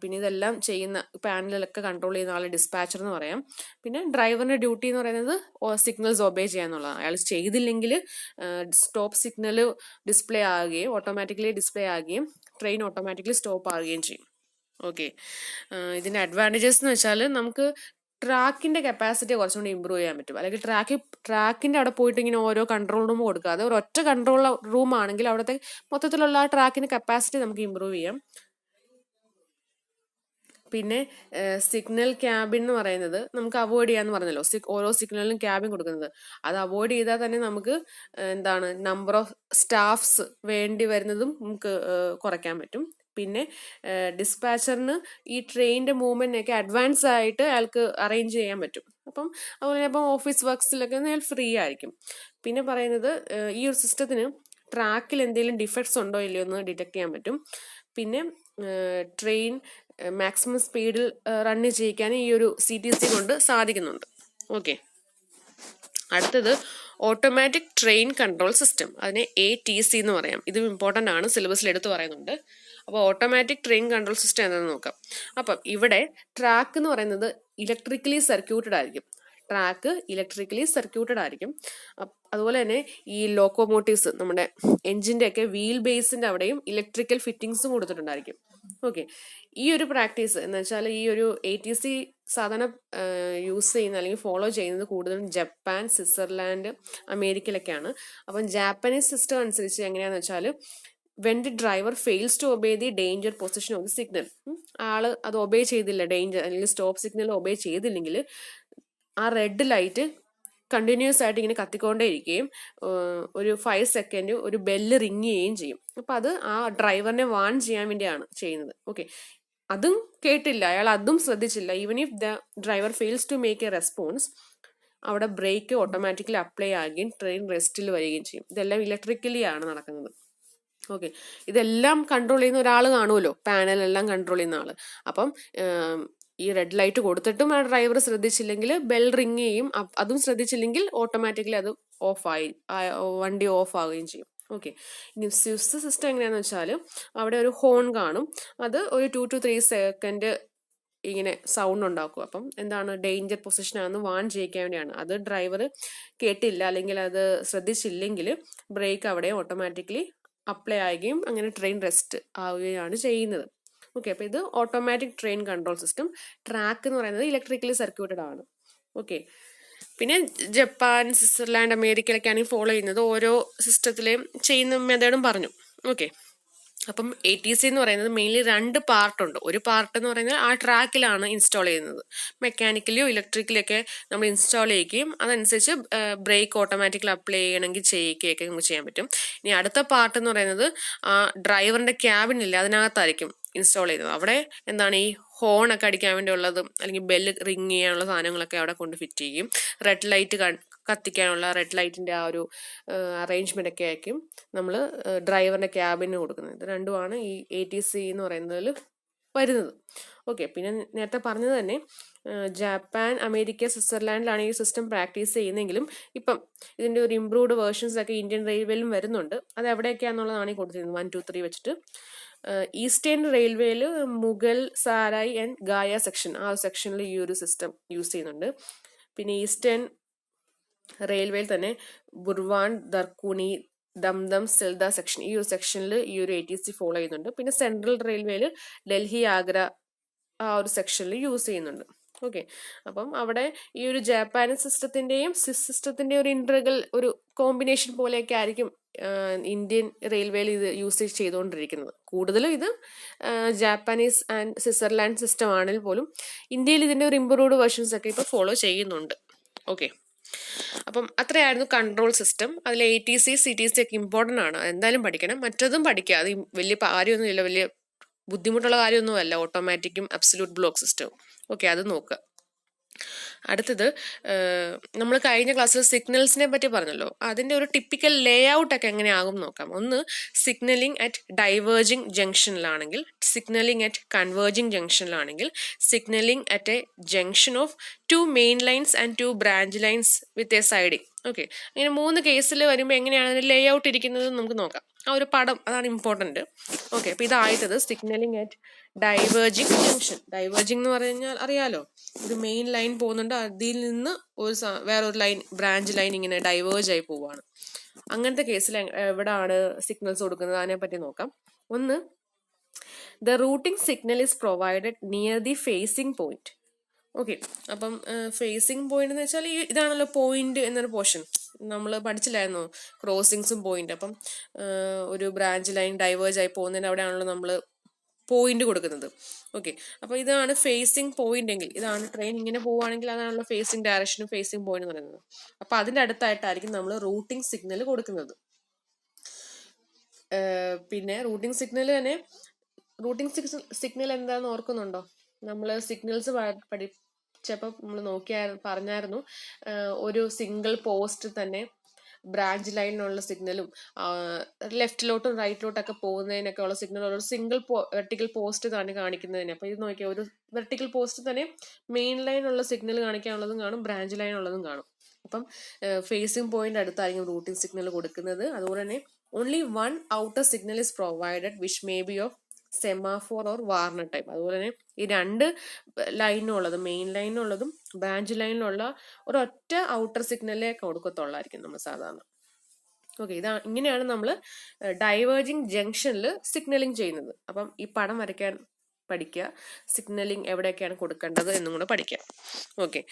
പിന്നെ ഇതെല്ലാം ചെയ്യുന്ന പാനലിലൊക്കെ കൺട്രോൾ ചെയ്യുന്ന ആളെ ഡിസ്പാച്ചർ എന്ന് പറയാം. പിന്നെ ഡ്രൈവറിന്റെ ഡ്യൂട്ടി എന്ന് പറയുന്നത് സിഗ്നൽസ് ഒബേ ചെയ്യാന്നുള്ളതാണ്. അയാൾ ചെയ്തില്ലെങ്കിൽ സ്റ്റോപ്പ് സിഗ്നൽ ഡിസ്പ്ലേ ആകുകയും ഓട്ടോമാറ്റിക്കലി ഡിസ്പ്ലേ ആകുകയും ട്രെയിൻ ഓട്ടോമാറ്റിക്കലി സ്റ്റോപ്പ് ആകുകയും ചെയ്യും. ഓക്കെ, ഇതിന്റെ അഡ്വാൻറ്റേജസ് എന്ന് വെച്ചാൽ നമുക്ക് ട്രാക്കിന്റെ കപ്പാസിറ്റി കുറച്ചും കൂടി ഇമ്പ്രൂവ് ചെയ്യാൻ പറ്റും. അല്ലെങ്കിൽ ട്രാക്കിന്റെ അവിടെ പോയിട്ട് ഇങ്ങനെ ഓരോ കൺട്രോൾ റൂം കൊടുക്കാതെ ഒരൊറ്റ കൺട്രോൾ റൂം ആണെങ്കിൽ അവിടുത്തെ മൊത്തത്തിലുള്ള ആ ട്രാക്കിന്റെ കപ്പാസിറ്റി നമുക്ക് ഇമ്പ്രൂവ് ചെയ്യാം. പിന്നെ സിഗ്നൽ ക്യാബിൻ എന്ന് പറയുന്നത് നമുക്ക് അവോയ്ഡ് ചെയ്യാന്ന് പറഞ്ഞല്ലോ, ഓരോ സിഗ്നലിനും ക്യാബിൻ കൊടുക്കുന്നത്. അത് അവോയ്ഡ് ചെയ്താൽ തന്നെ നമുക്ക് നമ്പർ ഓഫ് സ്റ്റാഫ്സ് വേണ്ടി വരുന്നതും നമുക്ക് കുറയ്ക്കാൻ പറ്റും. പിന്നെ ഡിസ്പാച്ചറിന് ഈ ട്രെയിനിന്റെ മൂവ്മെന്റിനൊക്കെ അഡ്വാൻസ് ആയിട്ട് അയാൾക്ക് അറേഞ്ച് ചെയ്യാൻ പറ്റും. അതുപോലെ ഇപ്പം ഓഫീസ് വർക്ക്സിലൊക്കെ അയാൾ ഫ്രീ ആയിരിക്കും. പിന്നെ പറയുന്നത് ഈ ഒരു സിസ്റ്റത്തിന് ട്രാക്കിൽ എന്തെങ്കിലും ഡിഫക്ട്സ് ഉണ്ടോ ഇല്ലയോ എന്ന് ഡിറ്റക്ട് ചെയ്യാൻ പറ്റും. പിന്നെ ട്രെയിൻ മാക്സിമം സ്പീഡിൽ റണ്ണ് ചെയ്യിക്കാൻ ഈ ഒരു CTC കൊണ്ട് സാധിക്കുന്നുണ്ട്. ഓക്കെ, അടുത്തത് ഓട്ടോമാറ്റിക് ട്രെയിൻ കൺട്രോൾ സിസ്റ്റം, അതിനെ ATC എന്ന് പറയാം. ഇതും ഇമ്പോർട്ടൻ്റ് ആണ്, സിലബസിൽ എടുത്ത് പറയുന്നുണ്ട്. അപ്പോൾ ഓട്ടോമാറ്റിക് ട്രെയിൻ കൺട്രോൾ സിസ്റ്റം എന്താണെന്ന് നോക്കാം. അപ്പം ഇവിടെ ട്രാക്ക് എന്ന് പറയുന്നത് ഇലക്ട്രിക്കലി സർക്യൂട്ടഡ് ആയിരിക്കും. അതുപോലെ തന്നെ ഈ ലോക്കോമോട്ടീവ്സ്, നമ്മുടെ എഞ്ചിന്റെ ഒക്കെ വീൽ ബേസിന്റെ അവിടെയും ഇലക്ട്രിക്കൽ ഫിറ്റിംഗ്സും കൊടുത്തിട്ടുണ്ടായിരിക്കും. ഓക്കെ, ഈ ഒരു പ്രാക്ടീസ് എന്ന് വെച്ചാൽ ഈ ഒരു ATC സാധാരണ യൂസ് ചെയ്യുന്ന അല്ലെങ്കിൽ ഫോളോ ചെയ്യുന്നത് കൂടുതലും ജപ്പാൻ, സ്വിറ്റ്സർലാൻഡ്, അമേരിക്കയിലൊക്കെയാണ്. അപ്പം ജാപ്പനീസ് സിസ്റ്റം അനുസരിച്ച് എങ്ങനെയാണെന്ന് വെച്ചാൽ when the driver fails to obey the danger position of the signal. ആള് അത് ഒബേ ചെയ്തില്ല, ഡേഞ്ചർ അല്ലെങ്കിൽ സ്റ്റോപ്പ് സിഗ്നൽ ഒബേ ചെയ്തില്ലെങ്കിൽ ആ റെഡ് ലൈറ്റ് കണ്ടിന്യൂസ് ആയിട്ട് ഇങ്ങനെ കത്തിക്കൊണ്ടേ ഇരിക്കുകയും ഒരു 5 സെക്കൻഡ് ഒരു ബെല്ല് റിങ് ചെയ്യുകയും ചെയ്യും. അപ്പം അത് ആ ഡ്രൈവറിനെ വാൺ ചെയ്യാൻ വേണ്ടിയാണ് ചെയ്യുന്നത്. ഓക്കെ, അതും കേട്ടില്ല, അയാൾ അതും ശ്രദ്ധിച്ചില്ല. Even if the driver fails to make a response, അവിടെ ബ്രേക്ക് ഓട്ടോമാറ്റിക്കലി അപ്ലൈ ആകുകയും ട്രെയിൻ റെസ്റ്റിൽ വരികയും ചെയ്യും. ഇതെല്ലാം ഇലക്ട്രിക്കലി ആണ് നടക്കുന്നത്. ഓക്കെ, ഇതെല്ലാം കൺട്രോൾ ചെയ്യുന്ന ഒരാൾ കാണുമല്ലോ, പാനലെല്ലാം കൺട്രോൾ ചെയ്യുന്ന ആള്. അപ്പം ഈ റെഡ് ലൈറ്റ് കൊടുത്തിട്ടും ആ ഡ്രൈവർ ശ്രദ്ധിച്ചില്ലെങ്കിൽ ബെൽ റിങ് ചെയ്യും. അതും ശ്രദ്ധിച്ചില്ലെങ്കിൽ ഓട്ടോമാറ്റിക്കലി അത് വണ്ടി ഓഫ് ആവുകയും ചെയ്യും. ഓക്കെ, ഇനി സ്വിഫ്റ്റ് സിസ്റ്റം എങ്ങനെയാണെന്ന് വെച്ചാൽ അവിടെ ഒരു ഹോൺ കാണും. അത് ഒരു 2 to 3 സെക്കൻഡ് ഇങ്ങനെ സൗണ്ട് ഉണ്ടാക്കും. അപ്പം എന്താണ്, ഡേഞ്ചർ പൊസിഷനാണെന്ന് വാൺ ചെയ്യിക്കാൻ വേണ്ടിയാണ്. അത് ഡ്രൈവർ കേട്ടില്ല അല്ലെങ്കിൽ അത് ശ്രദ്ധിച്ചില്ലെങ്കിൽ ബ്രേക്ക് അവിടെ ഓട്ടോമാറ്റിക്കലി അപ്ലൈ ആവുകയും അങ്ങനെ ട്രെയിൻ റെസ്റ്റ് ആവുകയാണ് ചെയ്യുന്നത്. ഓക്കെ, അപ്പോൾ ഇത് automatic train control system. Track എന്ന് പറയുന്നത് ഇലക്ട്രിക്കലി സർക്യൂട്ടഡ് ആണ്. ഓക്കെ, പിന്നെ ജപ്പാൻ, സ്വിറ്റ്സർലാൻഡ്, അമേരിക്കയിലൊക്കെയാണ് ഫോളോ ചെയ്യുന്നത്. ഓരോ സിസ്റ്റത്തിലെയും ചെയ്യുന്ന മെത്തേഡും പറഞ്ഞു. ഓക്കെ, അപ്പം ATC എന്ന് പറയുന്നത് മെയിൻലി 2 പാർട്ടുണ്ട്. ഒരു പാർട്ട് എന്ന് പറയുന്നത് ആ ട്രാക്കിലാണ് ഇൻസ്റ്റാൾ ചെയ്യുന്നത്. മെക്കാനിക്കലിയോ ഇലക്ട്രിക്കലിയോ ഒക്കെ നമ്മൾ ഇൻസ്റ്റാൾ ചെയ്യുകയും അതനുസരിച്ച് ബ്രേക്ക് ഓട്ടോമാറ്റിക്കലി അപ്ലൈ ചെയ്യണമെങ്കിൽ ചെയ്യിക്കുകയൊക്കെ നമുക്ക് ചെയ്യാൻ പറ്റും. ഇനി അടുത്ത പാർട്ട് എന്ന് പറയുന്നത് ആ ഡ്രൈവറിന്റെ ക്യാബിനില്ല, അതിനകത്തായിരിക്കും ഇൻസ്റ്റാൾ ചെയ്യുന്നത്. അവിടെ എന്താണ്, ഈ ഹോണൊക്കെ അടിക്കാൻ വേണ്ടിയുള്ളതും അല്ലെങ്കിൽ ബെല്ല് റിങ് ചെയ്യാനുള്ള സാധനങ്ങളൊക്കെ അവിടെ കൊണ്ട് ഫിറ്റ് ചെയ്യും. റെഡ് ലൈറ്റ് കത്തിക്കാനുള്ള റെഡ് ലൈറ്റിന്റെ ആ ഒരു അറേഞ്ച്മെന്റ് ഒക്കെ ആയിരിക്കും നമ്മൾ ഡ്രൈവറിന്റെ ക്യാബിന് കൊടുക്കുന്നത്. ഇത് രണ്ടുമാണ് ഈ ATC എന്ന് പറയുന്നതിൽ വരുന്നത്. ഓക്കെ, പിന്നെ നേരത്തെ പറഞ്ഞത് തന്നെ ജപ്പാൻ, അമേരിക്ക, സ്വിറ്റ്സർലാൻഡിലാണ് ഈ സിസ്റ്റം പ്രാക്ടീസ് ചെയ്യുന്നതെങ്കിലും ഇപ്പം ഇതിന്റെ ഒരു ഇംപ്രൂവ്ഡ് വേർഷൻസ് ഒക്കെ ഇന്ത്യൻ റെയിൽവേയിലും വരുന്നുണ്ട്. അത് എവിടെയൊക്കെയാണെന്നുള്ളതാണ് ഈ കൊടുത്തിരുന്നത് 1, 2, 3 വെച്ചിട്ട്. ഈസ്റ്റേൺ റെയിൽവേയിൽ മുഗൾ, സാരായ് ആൻഡ് ഗായ സെക്ഷൻ, ആ സെക്ഷനിൽ ഈ ഒരു സിസ്റ്റം യൂസ് ചെയ്യുന്നുണ്ട്. പിന്നെ ഈസ്റ്റേൺ റെയിൽവേയിൽ തന്നെ ബുർവാൻ, ദർക്കൂണി, ദംദം, സിൽദ സെക്ഷൻ, ഈ ഒരു സെക്ഷനിൽ ഈ ഒരു ATC ഫോളോ ചെയ്യുന്നുണ്ട്. പിന്നെ സെൻട്രൽ റെയിൽവേയിൽ ഡൽഹി, ആഗ്ര ആ ഒരു സെക്ഷനിൽ യൂസ് ചെയ്യുന്നുണ്ട്. ഓക്കെ, അപ്പം അവിടെ ഈ ഒരു ജാപ്പാനീസ് സിസ്റ്റത്തിന്റെയും സ്വിസ് സിസ്റ്റത്തിന്റെയും ഒരു ഇന്റഗ്രൽ ഒരു കോമ്പിനേഷൻ പോലെയൊക്കെ ആയിരിക്കും ഇന്ത്യൻ റെയിൽവേയിൽ ഇത് യൂസ് ചെയ്തുകൊണ്ടിരിക്കുന്നത്. കൂടുതലും ഇത് ജാപ്പാനീസ് ആൻഡ് സ്വിറ്റ്സർലാൻഡ് സിസ്റ്റം ആണെങ്കിൽ പോലും ഇന്ത്യയിൽ ഇതിന്റെ ഒരു ഇംപ്രൂവ്ഡ് വേർഷൻസ് ഒക്കെ ഇപ്പോൾ ഫോളോ ചെയ്യുന്നുണ്ട്. ഓക്കെ, അപ്പം അത്രയായിരുന്നു കൺട്രോൾ സിസ്റ്റം. അതിൽ ATC, CTC ഒക്കെ ഇമ്പോർട്ടൻ്റ് ആണ്, എന്തായാലും പഠിക്കണം. മറ്റതും പഠിക്കുക, അത് വലിയ കാര്യമൊന്നുമില്ല, വലിയ ബുദ്ധിമുട്ടുള്ള കാര്യമൊന്നുമല്ല. ഓട്ടോമാറ്റിക്കും അബ്സല്യൂട്ട് ബ്ലോക്ക് സിസ്റ്റവും. ഓക്കെ, അത് നോക്കുക. അടുത്തത് നമ്മൾ കഴിഞ്ഞ ക്ലാസ്സിൽ സിഗ്നൽസിനെ പറ്റി പറഞ്ഞല്ലോ, അതിന്റെ ഒരു ടിപ്പിക്കൽ ലേ ഔട്ട് ഒക്കെ എങ്ങനെയാകും നോക്കാം. ഒന്ന്, സിഗ്നലിംഗ് അറ്റ് ഡൈവേർജിങ് ജംഗ്ഷനിലാണെങ്കിൽ, സിഗ്നലിംഗ് അറ്റ് കൺവേർജിങ് ജംഗ്ഷനിലാണെങ്കിൽ, signalling at a junction of 2 main lines and 2 branch lines with a siding. Okay, അങ്ങനെ 3 കേസിൽ വരുമ്പോൾ എങ്ങനെയാണ് അതിന്റെ ലേ ഔട്ട് ഇരിക്കുന്നത് നമുക്ക് നോക്കാം. ആ ഒരു പടം, അതാണ് ഇമ്പോർട്ടൻറ്റ്. ഓക്കെ, അപ്പോൾ ഇതായത് signalling at diverging junction. Diverging എന്ന് പറഞ്ഞാൽ അറിയാലോ, ഒരു മെയിൻ ലൈൻ പോകുന്നുണ്ട്, അതിൽ നിന്ന് ഒരു വേറൊരു ലൈൻ, ബ്രാഞ്ച് ലൈൻ ഇങ്ങനെ ഡൈവേർജ് ആയി പോവുകയാണ്. അങ്ങനത്തെ കേസിൽ എവിടെയാണ് സിഗ്നൽസ് കൊടുക്കുന്നത് അതിനെ പറ്റി നോക്കാം. ഒന്ന്, the routing signal is provided near the facing point. Okay, അപ്പം ഫേസിംഗ് പോയിന്റ് എന്ന് വെച്ചാൽ ഇതാണല്ലോ പോയിന്റ് എന്നൊരു പോർഷൻ നമ്മൾ പഠിച്ചില്ലായിരുന്നോ, ക്രോസിങ്സും പോയിന്റ്. അപ്പം ഒരു ബ്രാഞ്ച് ലൈൻ ഡൈവേർജ് ആയി പോകുന്നതിന് അവിടെയാണല്ലോ നമ്മൾ പോയിന്റ് കൊടുക്കുന്നത്. ഓക്കെ, അപ്പോൾ ഇതാണ് ഫേസിംഗ് പോയിന്റ് എങ്കിൽ, ഇതാണ് ട്രെയിൻ ഇങ്ങനെ പോവുകയാണെങ്കിൽ അതാണല്ലോ ഫേസിംഗ് ഡയറക്ഷനും ഫേസിംഗ് പോയിന്റ് എന്ന് പറയുന്നത്. അപ്പോൾ അതിൻ്റെ അടുത്തായിട്ടായിരിക്കും നമ്മൾ റൂട്ടിംഗ് സിഗ്നൽ കൊടുക്കുന്നത്. പിന്നെ റൂട്ടിംഗ് സിഗ്നൽ തന്നെ, റൂട്ടിംഗ് സിഗ്നൽ എന്താണെന്ന് ഓർക്കുന്നുണ്ടോ? നമ്മൾ സിഗ്നൽസ് പഠിച്ചപ്പോൾ നമ്മൾ പറഞ്ഞായിരുന്നു, ഒരു സിംഗിൾ പോസ്റ്റ് തന്നെ ബ്രാഞ്ച് ലൈനിനുള്ള സിഗ്നലും ലെഫ്റ്റിലോട്ടും റൈറ്റിലോട്ടൊക്കെ പോകുന്നതിനൊക്കെ ഉള്ള സിഗ്നൽ ഒരു സിംഗിൾ വെർട്ടിക്കൽ പോസ്റ്റ് തന്നെ കാണിക്കുന്നതിന്. അപ്പോൾ ഇത് നോക്കിയാൽ ഒരു വെർട്ടിക്കൽ പോസ്റ്റ് തന്നെ മെയിൻ ലൈനുള്ള സിഗ്നൽ കാണിക്കാനുള്ളതും കാണും, ബ്രാഞ്ച് ലൈൻ ഉള്ളതും കാണും. അപ്പം ഫേസിംഗ് പോയിന്റ് അടുത്തായിരിക്കും റൂട്ടിംഗ് സിഗ്നൽ കൊടുക്കുന്നത്. അതുപോലെ തന്നെ only 1 outer signal is provided which may be of semaphore or Warner type. അതുപോലെ തന്നെ ഈ 2 ലൈനുള്ളതും മെയിൻ ലൈനുള്ളതും ബ്രാഞ്ച് ലൈനിലുള്ള ഒരൊറ്റ ഔട്ടർ സിഗ്നലേ കൊടുക്കത്തുള്ളായിരിക്കും നമ്മൾ സാധാരണ. ഓക്കെ, ഇങ്ങനെയാണ് നമ്മൾ ഡൈവേർജിങ് ജംഗ്ഷനിൽ സിഗ്നലിംഗ് ചെയ്യുന്നത്. അപ്പം ഈ പടം വരയ്ക്കാൻ പഠിക്കുക, സിഗ്നലിംഗ് എവിടെയൊക്കെയാണ് കൊടുക്കേണ്ടത് എന്നും കൂടെ പഠിക്കുക. ഓക്കെ,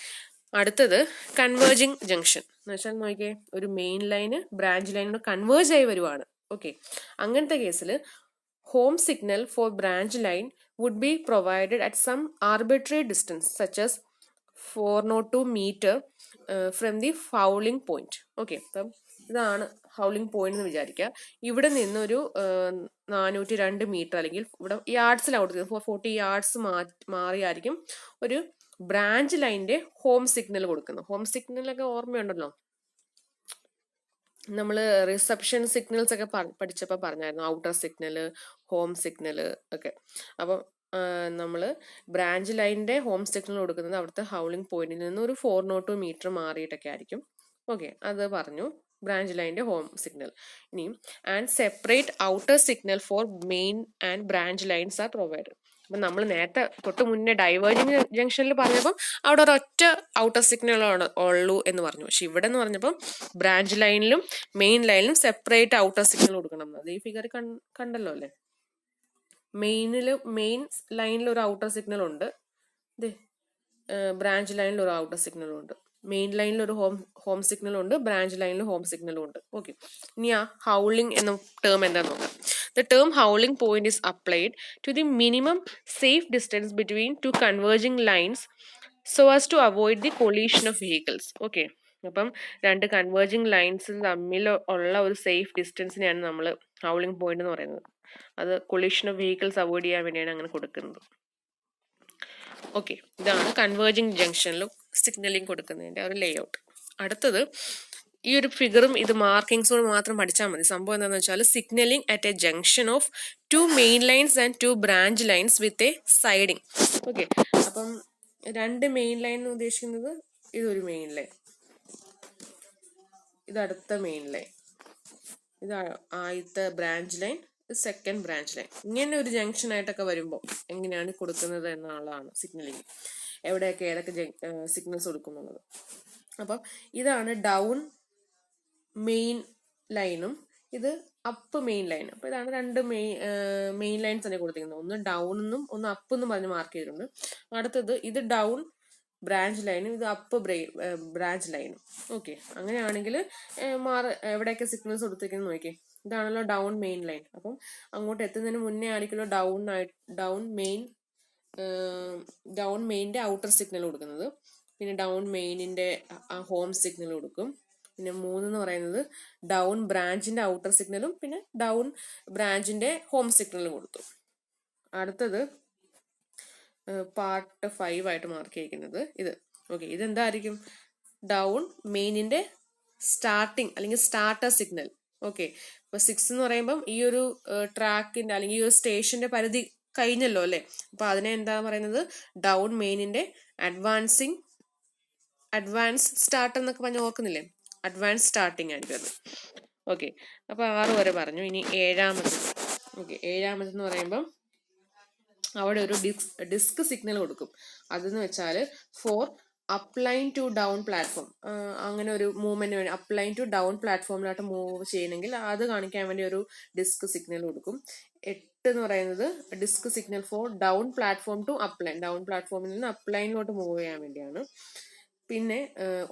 അടുത്തത് കൺവേർജിങ് ജംഗ്ഷൻ എന്ന് വെച്ചാൽ നോക്കിയേ, ഒരു മെയിൻ ലൈന് ബ്രാഞ്ച് ലൈനോട് കൺവേർജ് ആയി വരുവാണ്. ഓക്കെ, അങ്ങനത്തെ കേസിൽ home signal for branch line would be provided at some arbitrary distance such as 402 meter from the fouling point. Okay, അപ്പം ഇതാണ് ഹൗളിംഗ് പോയിന്റ് എന്ന് വിചാരിക്കുക. ഇവിടെ നിന്നൊരു 402 മീറ്റർ അല്ലെങ്കിൽ ഇവിടെ യാർഡ്സിലാണ് കൊടുക്കുന്നത്. 40 യാർഡ്സ് മാറിയായിരിക്കും ഒരു ബ്രാഞ്ച് ലൈനിന്റെ ഹോം സിഗ്നൽ കൊടുക്കുന്നത്. ഹോം സിഗ്നലൊക്കെ ഓർമ്മയുണ്ടല്ലോ, നമ്മൾ റിസപ്ഷൻ സിഗ്നൽസ് ഒക്കെ പഠിച്ചപ്പോൾ പറഞ്ഞായിരുന്നു, ഔട്ടർ സിഗ്നല്, ഹോം സിഗ്നല് ഒക്കെ. അപ്പം നമ്മൾ ബ്രാഞ്ച് ലൈനിന്റെ ഹോം സിഗ്നൽ കൊടുക്കുന്നത് അവിടുത്തെ ഹൗളിംഗ് പോയിന്റിൽ നിന്ന് ഒരു 402 മീറ്റർ മാറിയിട്ടൊക്കെ ആയിരിക്കും. ഓക്കെ, അത് പറഞ്ഞു ബ്രാഞ്ച് ലൈനിന്റെ ഹോം സിഗ്നൽ. ഇനിയും and separate outer signal for main and branch lines are provided. അപ്പം നമ്മൾ നേരത്തെ തൊട്ട് മുന്നേ ഡൈവേർജിങ് ജംഗ്ഷനിൽ പറഞ്ഞപ്പം അവിടെ ഒരൊറ്റ ഔട്ടർ സിഗ്നൽ ഉള്ളൂ എന്ന് പറഞ്ഞു. പക്ഷെ ഇവിടെ എന്ന് പറഞ്ഞപ്പം ബ്രാഞ്ച് ലൈനിലും മെയിൻ ലൈനിലും സെപ്പറേറ്റ് ഔട്ടർ സിഗ്നൽ കൊടുക്കണം. അത് ഈ ഫിഗർ കണ്ടല്ലോ അല്ലേ. മെയിൻ ലൈനിൽ ഒരു ഔട്ടർ സിഗ്നൽ ഉണ്ട്, ബ്രാഞ്ച് ലൈനിൽ ഒരു ഔട്ടർ സിഗ്നലും ഉണ്ട്. മെയിൻ ലൈനിൽ ഒരു ഹോം സിഗ്നലും ഉണ്ട്, ബ്രാഞ്ച് ലൈനിൽ ഹോം സിഗ്നലും ഉണ്ട്. ഓക്കെ, ഇനി ആ ഹൗളിംഗ് എന്ന ടേം എന്താന്ന് നോക്കാം. The term howling point is applied to the minimum safe distance between two converging lines so as to avoid the collision of vehicles. Okay, അപ്പം രണ്ട് കൺവേർജിങ് ലൈൻസ് തമ്മിൽ ഉള്ള ഒരു സേഫ് ഡിസ്റ്റൻസിനെയാണ് നമ്മൾ ഹൗളിംഗ് പോയിന്റ് എന്ന് പറയുന്നത്. അത് കൊളീഷൻ ഓഫ് വെഹിക്കിൾസ് അവോയ്ഡ് ചെയ്യാൻ വേണ്ടിയാണ് അങ്ങനെ കൊടുക്കുന്നത്. ഓക്കെ, ഇതാണ് കൺവേർജിങ് ജംഗ്ഷനിലും സിഗ്നലിംഗ് കൊടുക്കുന്നതിൻ്റെ ഒരു ലേ ഔട്ട്. അടുത്തത് ഈ ഒരു ഫിഗറും ഇത് മാർക്കിങ്സോട് മാത്രം പഠിച്ചാൽ മതി. സംഭവം എന്താണെന്ന് വെച്ചാൽ signalling at a junction of 2 main lines and 2 branch lines with a siding. Okay, അപ്പം 2 മെയിൻ ലൈൻ എന്ന് ഉദ്ദേശിക്കുന്നത് ഇതൊരു മെയിൻ ലൈൻ, ഇത് അടുത്ത മെയിൻ ലൈൻ, ഇത് ആദ്യത്തെ branch line, second branch line. ഇങ്ങനെ ഒരു ജംഗ്ഷൻ ആയിട്ടൊക്കെ വരുമ്പോൾ എങ്ങനെയാണ് കൊടുക്കുന്നത് എന്നുള്ളതാണ് സിഗ്നലിംഗ്, എവിടെയൊക്കെ ഏതൊക്കെ സിഗ്നൽസ് കൊടുക്കുന്നുള്ളത്. അപ്പം ഇതാണ് ഡൗൺ മെയിൻ ലൈനും ഇത് അപ്പ് മെയിൻ ലൈനും. അപ്പോൾ ഇതാണ് രണ്ട് മെയിൻ ലൈൻസ് തന്നെ കൊടുത്തിരിക്കുന്നത്. ഒന്ന് ഡൗൺ എന്നും ഒന്ന് അപ്പ് എന്നും പറഞ്ഞ് മാർക്ക് ചെയ്തിട്ടുണ്ട്. അടുത്തത് ഇത് ഡൗൺ ബ്രാഞ്ച് ലൈനും ഇത് അപ്പ് ബ്രാഞ്ച് ലൈനും. ഓക്കെ, അങ്ങനെയാണെങ്കിൽ എവിടെയൊക്കെ സിഗ്നൽസ് കൊടുത്തിരിക്കുന്നത് നോക്കിയേ. ഇതാണല്ലോ ഡൗൺ മെയിൻ ലൈൻ. അപ്പം അങ്ങോട്ട് എത്തുന്നതിന് മുന്നേ ആയിരിക്കുമല്ലോ ഡൗൺ മെയിൻ്റെ ഔട്ടർ സിഗ്നൽ കൊടുക്കുന്നത്. പിന്നെ ഡൗൺ മെയിനിൻ്റെ ഹോം സിഗ്നൽ കൊടുക്കും. പിന്നെ 3 എന്ന് പറയുന്നത് ഡൗൺ ബ്രാഞ്ചിന്റെ ഔട്ടർ സിഗ്നലും പിന്നെ ഡൗൺ ബ്രാഞ്ചിന്റെ ഹോം സിഗ്നലും കൊടുത്തു. അടുത്തത് പാർട്ട് 5 ആയിട്ട് മാർക്ക് ചെയ്യിക്കുന്നത് ഇത്. ഓക്കെ, ഇതെന്തായിരിക്കും? ഡൗൺ മെയിനിന്റെ സ്റ്റാർട്ടിങ് അല്ലെങ്കിൽ സ്റ്റാർട്ടർ സിഗ്നൽ. ഓക്കെ, അപ്പൊ 6 എന്ന് പറയുമ്പം ഈ ഒരു ട്രാക്കിന്റെ അല്ലെങ്കിൽ ഈ ഒരു സ്റ്റേഷന്റെ പരിധി കഴിഞ്ഞല്ലോ അല്ലെ. അപ്പൊ അതിനെ എന്താ പറയുന്നത്? ഡൗൺ മെയിനിന്റെ അഡ്വാൻസ് സ്റ്റാർട്ടർ എന്നൊക്കെ പറഞ്ഞ് ഓർക്കുന്നില്ലേ? അഡ്വാൻസ് സ്റ്റാർട്ടിങ് ആയിരിക്കും അത്. ഓക്കെ, അപ്പോൾ 6 വരെ പറഞ്ഞു. ഇനി 7ാമത്. ഓക്കെ, 7ാമതെന്ന് പറയുമ്പം അവിടെ ഒരു ഡിസ്ക് സിഗ്നൽ കൊടുക്കും. അതെന്ന് വെച്ചാൽ four up line two down platform, അങ്ങനെ ഒരു മൂവ്മെന്റ് വേണ്ടി up line two down പ്ലാറ്റ്ഫോമിലോട്ട് move ചെയ്യണമെങ്കിൽ അത് കാണിക്കാൻ വേണ്ടി ഒരു ഡിസ്ക് സിഗ്നൽ കൊടുക്കും. 8 എന്ന് പറയുന്നത് disc signal for down platform to up line, down പ്ലാറ്റ്ഫോമിൽ നിന്ന് അപ്പ് ലൈനിലോട്ട് മൂവ് ചെയ്യാൻ വേണ്ടിയാണ്. പിന്നെ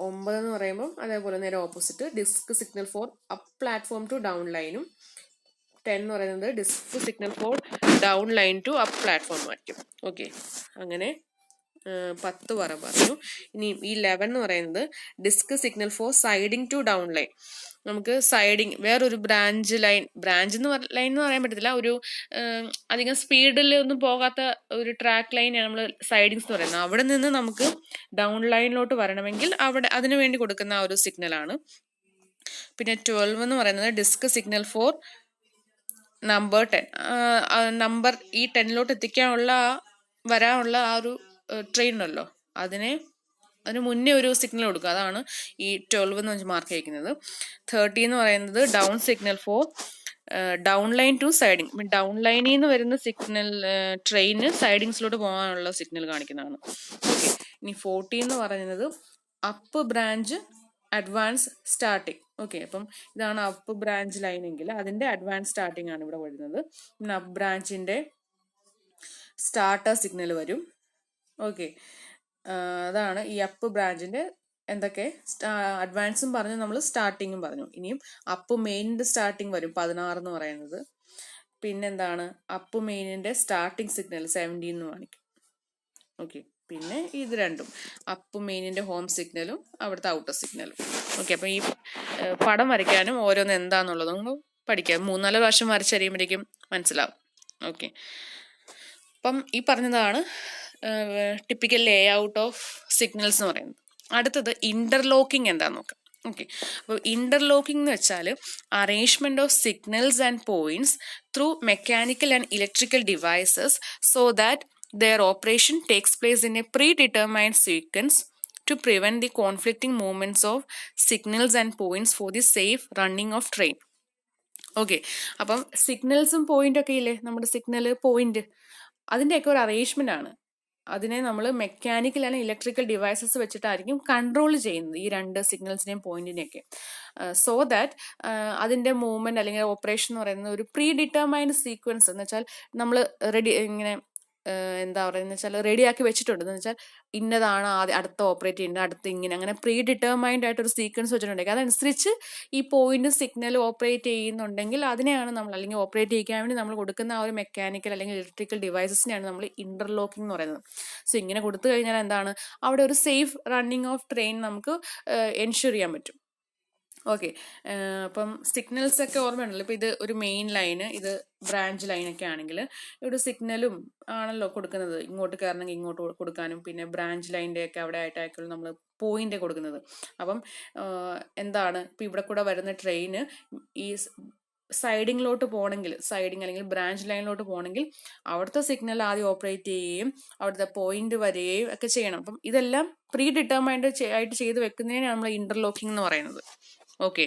9 എന്ന് പറയുമ്പോൾ അതേപോലെ നേരെ opposite disc signal for up platform to down ലൈനും. 10 എന്ന് പറയുന്നത് disc signal for down line to up platform ആയിരിക്കും. ഓക്കെ, അങ്ങനെ 10 വരെ പറഞ്ഞു. ഇനി ഈ 11 എന്ന് പറയുന്നത് disc signal for siding to down line. നമുക്ക് സൈഡിങ് വേറൊരു ബ്രാഞ്ച് ലൈൻ എന്ന് പറയാൻ പറ്റത്തില്ല, ഒരു അധികം സ്പീഡിൽ ഒന്നും പോകാത്ത ഒരു ട്രാക്ക് ലൈനാണ് നമ്മൾ സൈഡിങ്സ് എന്ന് പറയുന്നത്. അവിടെ നിന്ന് നമുക്ക് ഡൗൺ ലൈനിലോട്ട് വരണമെങ്കിൽ അവിടെ അതിനു വേണ്ടി കൊടുക്കുന്ന ആ ഒരു സിഗ്നലാണ്. പിന്നെ 12 എന്ന് പറയുന്നത് disc signal for number 10. Number ഈ 10ലോട്ട് വരാനുള്ള ആ ഒരു ട്രെയിൻ ഉണ്ടല്ലോ, അതിന് മുന്നേ ഒരു സിഗ്നൽ കൊടുക്കുക. അതാണ് ഈ 12 എന്ന് വെച്ച് മാർക്ക് ചെയ്യിക്കുന്നത്. 13 എന്ന് പറയുന്നത് down signal for down line to siding. Down ലൈനിൽ നിന്ന് വരുന്ന സിഗ്നൽ ട്രെയിന് സൈഡിങ്സിലോട്ട് പോകാനുള്ള സിഗ്നൽ കാണിക്കുന്നതാണ്. ഓക്കെ, ഇനി 14 എന്ന് പറയുന്നത് up branch advance starting. Okay, അപ്പം ഇതാണ് അപ്പ് ബ്രാഞ്ച് ലൈൻ എങ്കിൽ അതിന്റെ അഡ്വാൻസ് സ്റ്റാർട്ടിങ് ആണ് ഇവിടെ വരുന്നത്. പിന്നെ അപ്പ് ബ്രാഞ്ചിന്റെ സ്റ്റാർട്ടർ സിഗ്നൽ വരും. ഓക്കെ, അതാണ് ഈ അപ്പ് ബ്രാഞ്ചിന്റെ എന്തൊക്കെ അഡ്വാൻസും പറഞ്ഞു, നമ്മൾ സ്റ്റാർട്ടിങ്ങും പറഞ്ഞു. ഇനിയും അപ്പ് മെയിനിന്റെ സ്റ്റാർട്ടിങ് വരും 16 എന്ന് പറയുന്നത്. പിന്നെന്താണ്, അപ്പ് മെയിനിന്റെ സ്റ്റാർട്ടിങ് സിഗ്നൽ 17 എന്ന് കാണിക്കും. ഓക്കെ, പിന്നെ ഇത് രണ്ടും അപ്പ് മെയിനിന്റെ ഹോം സിഗ്നലും അവിടുത്തെ ഔട്ടർ സിഗ്നലും. ഓക്കെ, അപ്പം ഈ പടം വരയ്ക്കാനും ഓരോന്ന് എന്താന്നുള്ളത് നമ്മൾ പഠിക്കാം. 3-4 പ്രാവശ്യം വരച്ചറിയുമ്പോഴേക്കും മനസ്സിലാവും. ഓക്കെ, അപ്പം ഈ പറഞ്ഞതാണ് typical Leh out of signals എന്ന് പറയുന്നത്. അടുത്തത് ഇന്റർലോക്കിംഗ് എന്താന്ന് നോക്കാം. ഓക്കെ, അപ്പോൾ ഇന്റർലോക്കിംഗ് എന്ന് വെച്ചാൽ arrangement of signals and points through mechanical and electrical devices so that their operation takes place in a predetermined sequence to prevent the conflicting movements of signals and points for the safe running of train. Okay, അപ്പം സിഗ്നൽസും പോയിന്റ് ഒക്കെ ഇല്ലേ, നമ്മുടെ സിഗ്നല് പോയിന്റ്, അതിൻ്റെയൊക്കെ ഒരു അറേഞ്ച്മെന്റ് ആണ്. അതിനെ നമ്മൾ മെക്കാനിക്കൽ ആൻഡ് ഇലക്ട്രിക്കൽ ഡിവൈസസ് വെച്ചിട്ടായിരിക്കും കൺട്രോൾ ചെയ്യുന്നത്, ഈ രണ്ട് സിഗ്നൽസിനെയും പോയിന്റിനെയൊക്കെ. സോ ദാറ്റ് അതിൻ്റെ മൂവ്മെന്റ് അല്ലെങ്കിൽ ഓപ്പറേഷൻ എന്ന് പറയുന്നത് ഒരു പ്രീ ഡിറ്റർമൈൻഡ് സീക്വൻസ് എന്ന് വെച്ചാൽ നമ്മൾ റെഡി ഇങ്ങനെ എന്താ പറയുന്നത് വെച്ചാൽ റെഡിയാക്കി വെച്ചിട്ടുണ്ട്. എന്ന് വെച്ചാൽ ഇന്നതാണ് ആദ്യം അടുത്ത ഓപ്പറേറ്റ് ചെയ്യുന്നത്, അടുത്ത് ഇങ്ങനെ, അങ്ങനെ പ്രീ ഡിറ്റർമൈൻഡ് ആയിട്ട് ഒരു സീക്വൻസ് വെച്ചിട്ടുണ്ടെങ്കിൽ അതനുസരിച്ച് ഈ പോയിന്റ് സിഗ്നൽ ഓപ്പറേറ്റ് ചെയ്യുന്നുണ്ടെങ്കിൽ അതിനെയാണ് നമ്മൾ, അല്ലെങ്കിൽ ഓപ്പറേറ്റ് ചെയ്യിക്കാൻ വേണ്ടി നമ്മൾ കൊടുക്കുന്ന ആ ഒരു മെക്കാനിക്കൽ അല്ലെങ്കിൽ ഇലക്ട്രിക്കൽ ഡിവൈസസിനെയാണ് നമ്മൾ ഇന്റർലോക്കിംഗ് എന്ന് പറയുന്നത്. സോ ഇങ്ങനെ കൊടുത്തു കഴിഞ്ഞാൽ എന്താണ്, അവിടെ ഒരു സേഫ് റണ്ണിങ് ഓഫ് ട്രെയിൻ നമുക്ക് എൻഷുർ ചെയ്യാൻ പറ്റും. ഓക്കെ, അപ്പം സിഗ്നൽസ് ഒക്കെ ഓർമ്മയുണ്ടല്ലോ. ഇപ്പം ഇത് ഒരു മെയിൻ ലൈന്, ഇത് ബ്രാഞ്ച് ലൈനൊക്കെ ആണെങ്കിൽ ഇവിടെ സിഗ്നലും ആണല്ലോ കൊടുക്കുന്നത്, ഇങ്ങോട്ട് കയറണമെങ്കിൽ ഇങ്ങോട്ട് കൊടുക്കാനും, പിന്നെ ബ്രാഞ്ച് ലൈൻ്റെ ഒക്കെ അവിടെ ആയിട്ടായിരിക്കും നമ്മൾ പോയിന്റ് കൊടുക്കുന്നത്. അപ്പം എന്താണ്, ഇപ്പം ഇവിടെ കൂടെ വരുന്ന ട്രെയിന് ഈ സൈഡിങ്ങിലോട്ട് പോകണമെങ്കിൽ, സൈഡിങ് അല്ലെങ്കിൽ ബ്രാഞ്ച് ലൈനിലോട്ട് പോകണമെങ്കിൽ അവിടുത്തെ സിഗ്നൽ ആദ്യം ഓപ്പറേറ്റ് ചെയ്യുകയും അവിടുത്തെ പോയിന്റ് വരികയും ഒക്കെ ചെയ്യണം. അപ്പം ഇതെല്ലാം പ്രീ ഡിറ്റർമൈൻഡ് ആയിട്ട് ചെയ്ത് വെക്കുന്നതിനാണ് നമ്മൾ ഇന്റർലോക്കിംഗ് എന്ന് പറയുന്നത്. ഓക്കെ,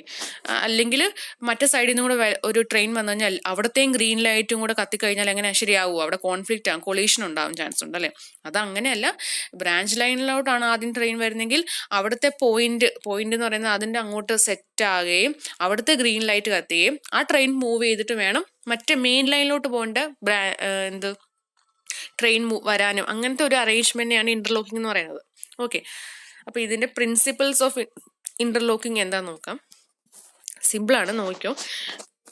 അല്ലെങ്കിൽ മറ്റേ സൈഡിൽ നിന്നും കൂടെ ഒരു ട്രെയിൻ വന്നു കഴിഞ്ഞാൽ അവിടത്തെയും ഗ്രീൻ ലൈറ്റും കൂടെ കത്തിക്കഴിഞ്ഞാൽ എങ്ങനെ ശരിയാവും, അവിടെ കോൺഫ്ലിക്റ്റ് ആകും, കൊളീഷൻ ഉണ്ടാവും ചാൻസ് ഉണ്ട് അല്ലേ. അത് അങ്ങനെയല്ല, ബ്രാഞ്ച് ലൈനിലോട്ടാണ് ആദ്യം ട്രെയിൻ വരുന്നെങ്കിൽ അവിടുത്തെ പോയിന്റ് എന്ന് പറയുന്നത് അതിൻ്റെ അങ്ങോട്ട് സെറ്റ് ആകുകയും അവിടുത്തെ ഗ്രീൻ ലൈറ്റ് കത്തുകയും ആ ട്രെയിൻ മൂവ് ചെയ്തിട്ട് വേണം മറ്റേ മെയിൻ ലൈനിലോട്ട് പോകേണ്ട ട്രെയിൻ വരാനും. അങ്ങനത്തെ ഒരു അറേഞ്ച്മെന്റിനെയാണ് ഇന്റർലോക്കിംഗ് എന്ന് പറയുന്നത്. ഓക്കെ, അപ്പൊ ഇതിന്റെ പ്രിൻസിപ്പിൾസ് ഓഫ് ഇന്റർലോക്കിംഗ് എന്താന്ന് നോക്കാം. സിമ്പിൾ ആണ്, നോക്കിയോ.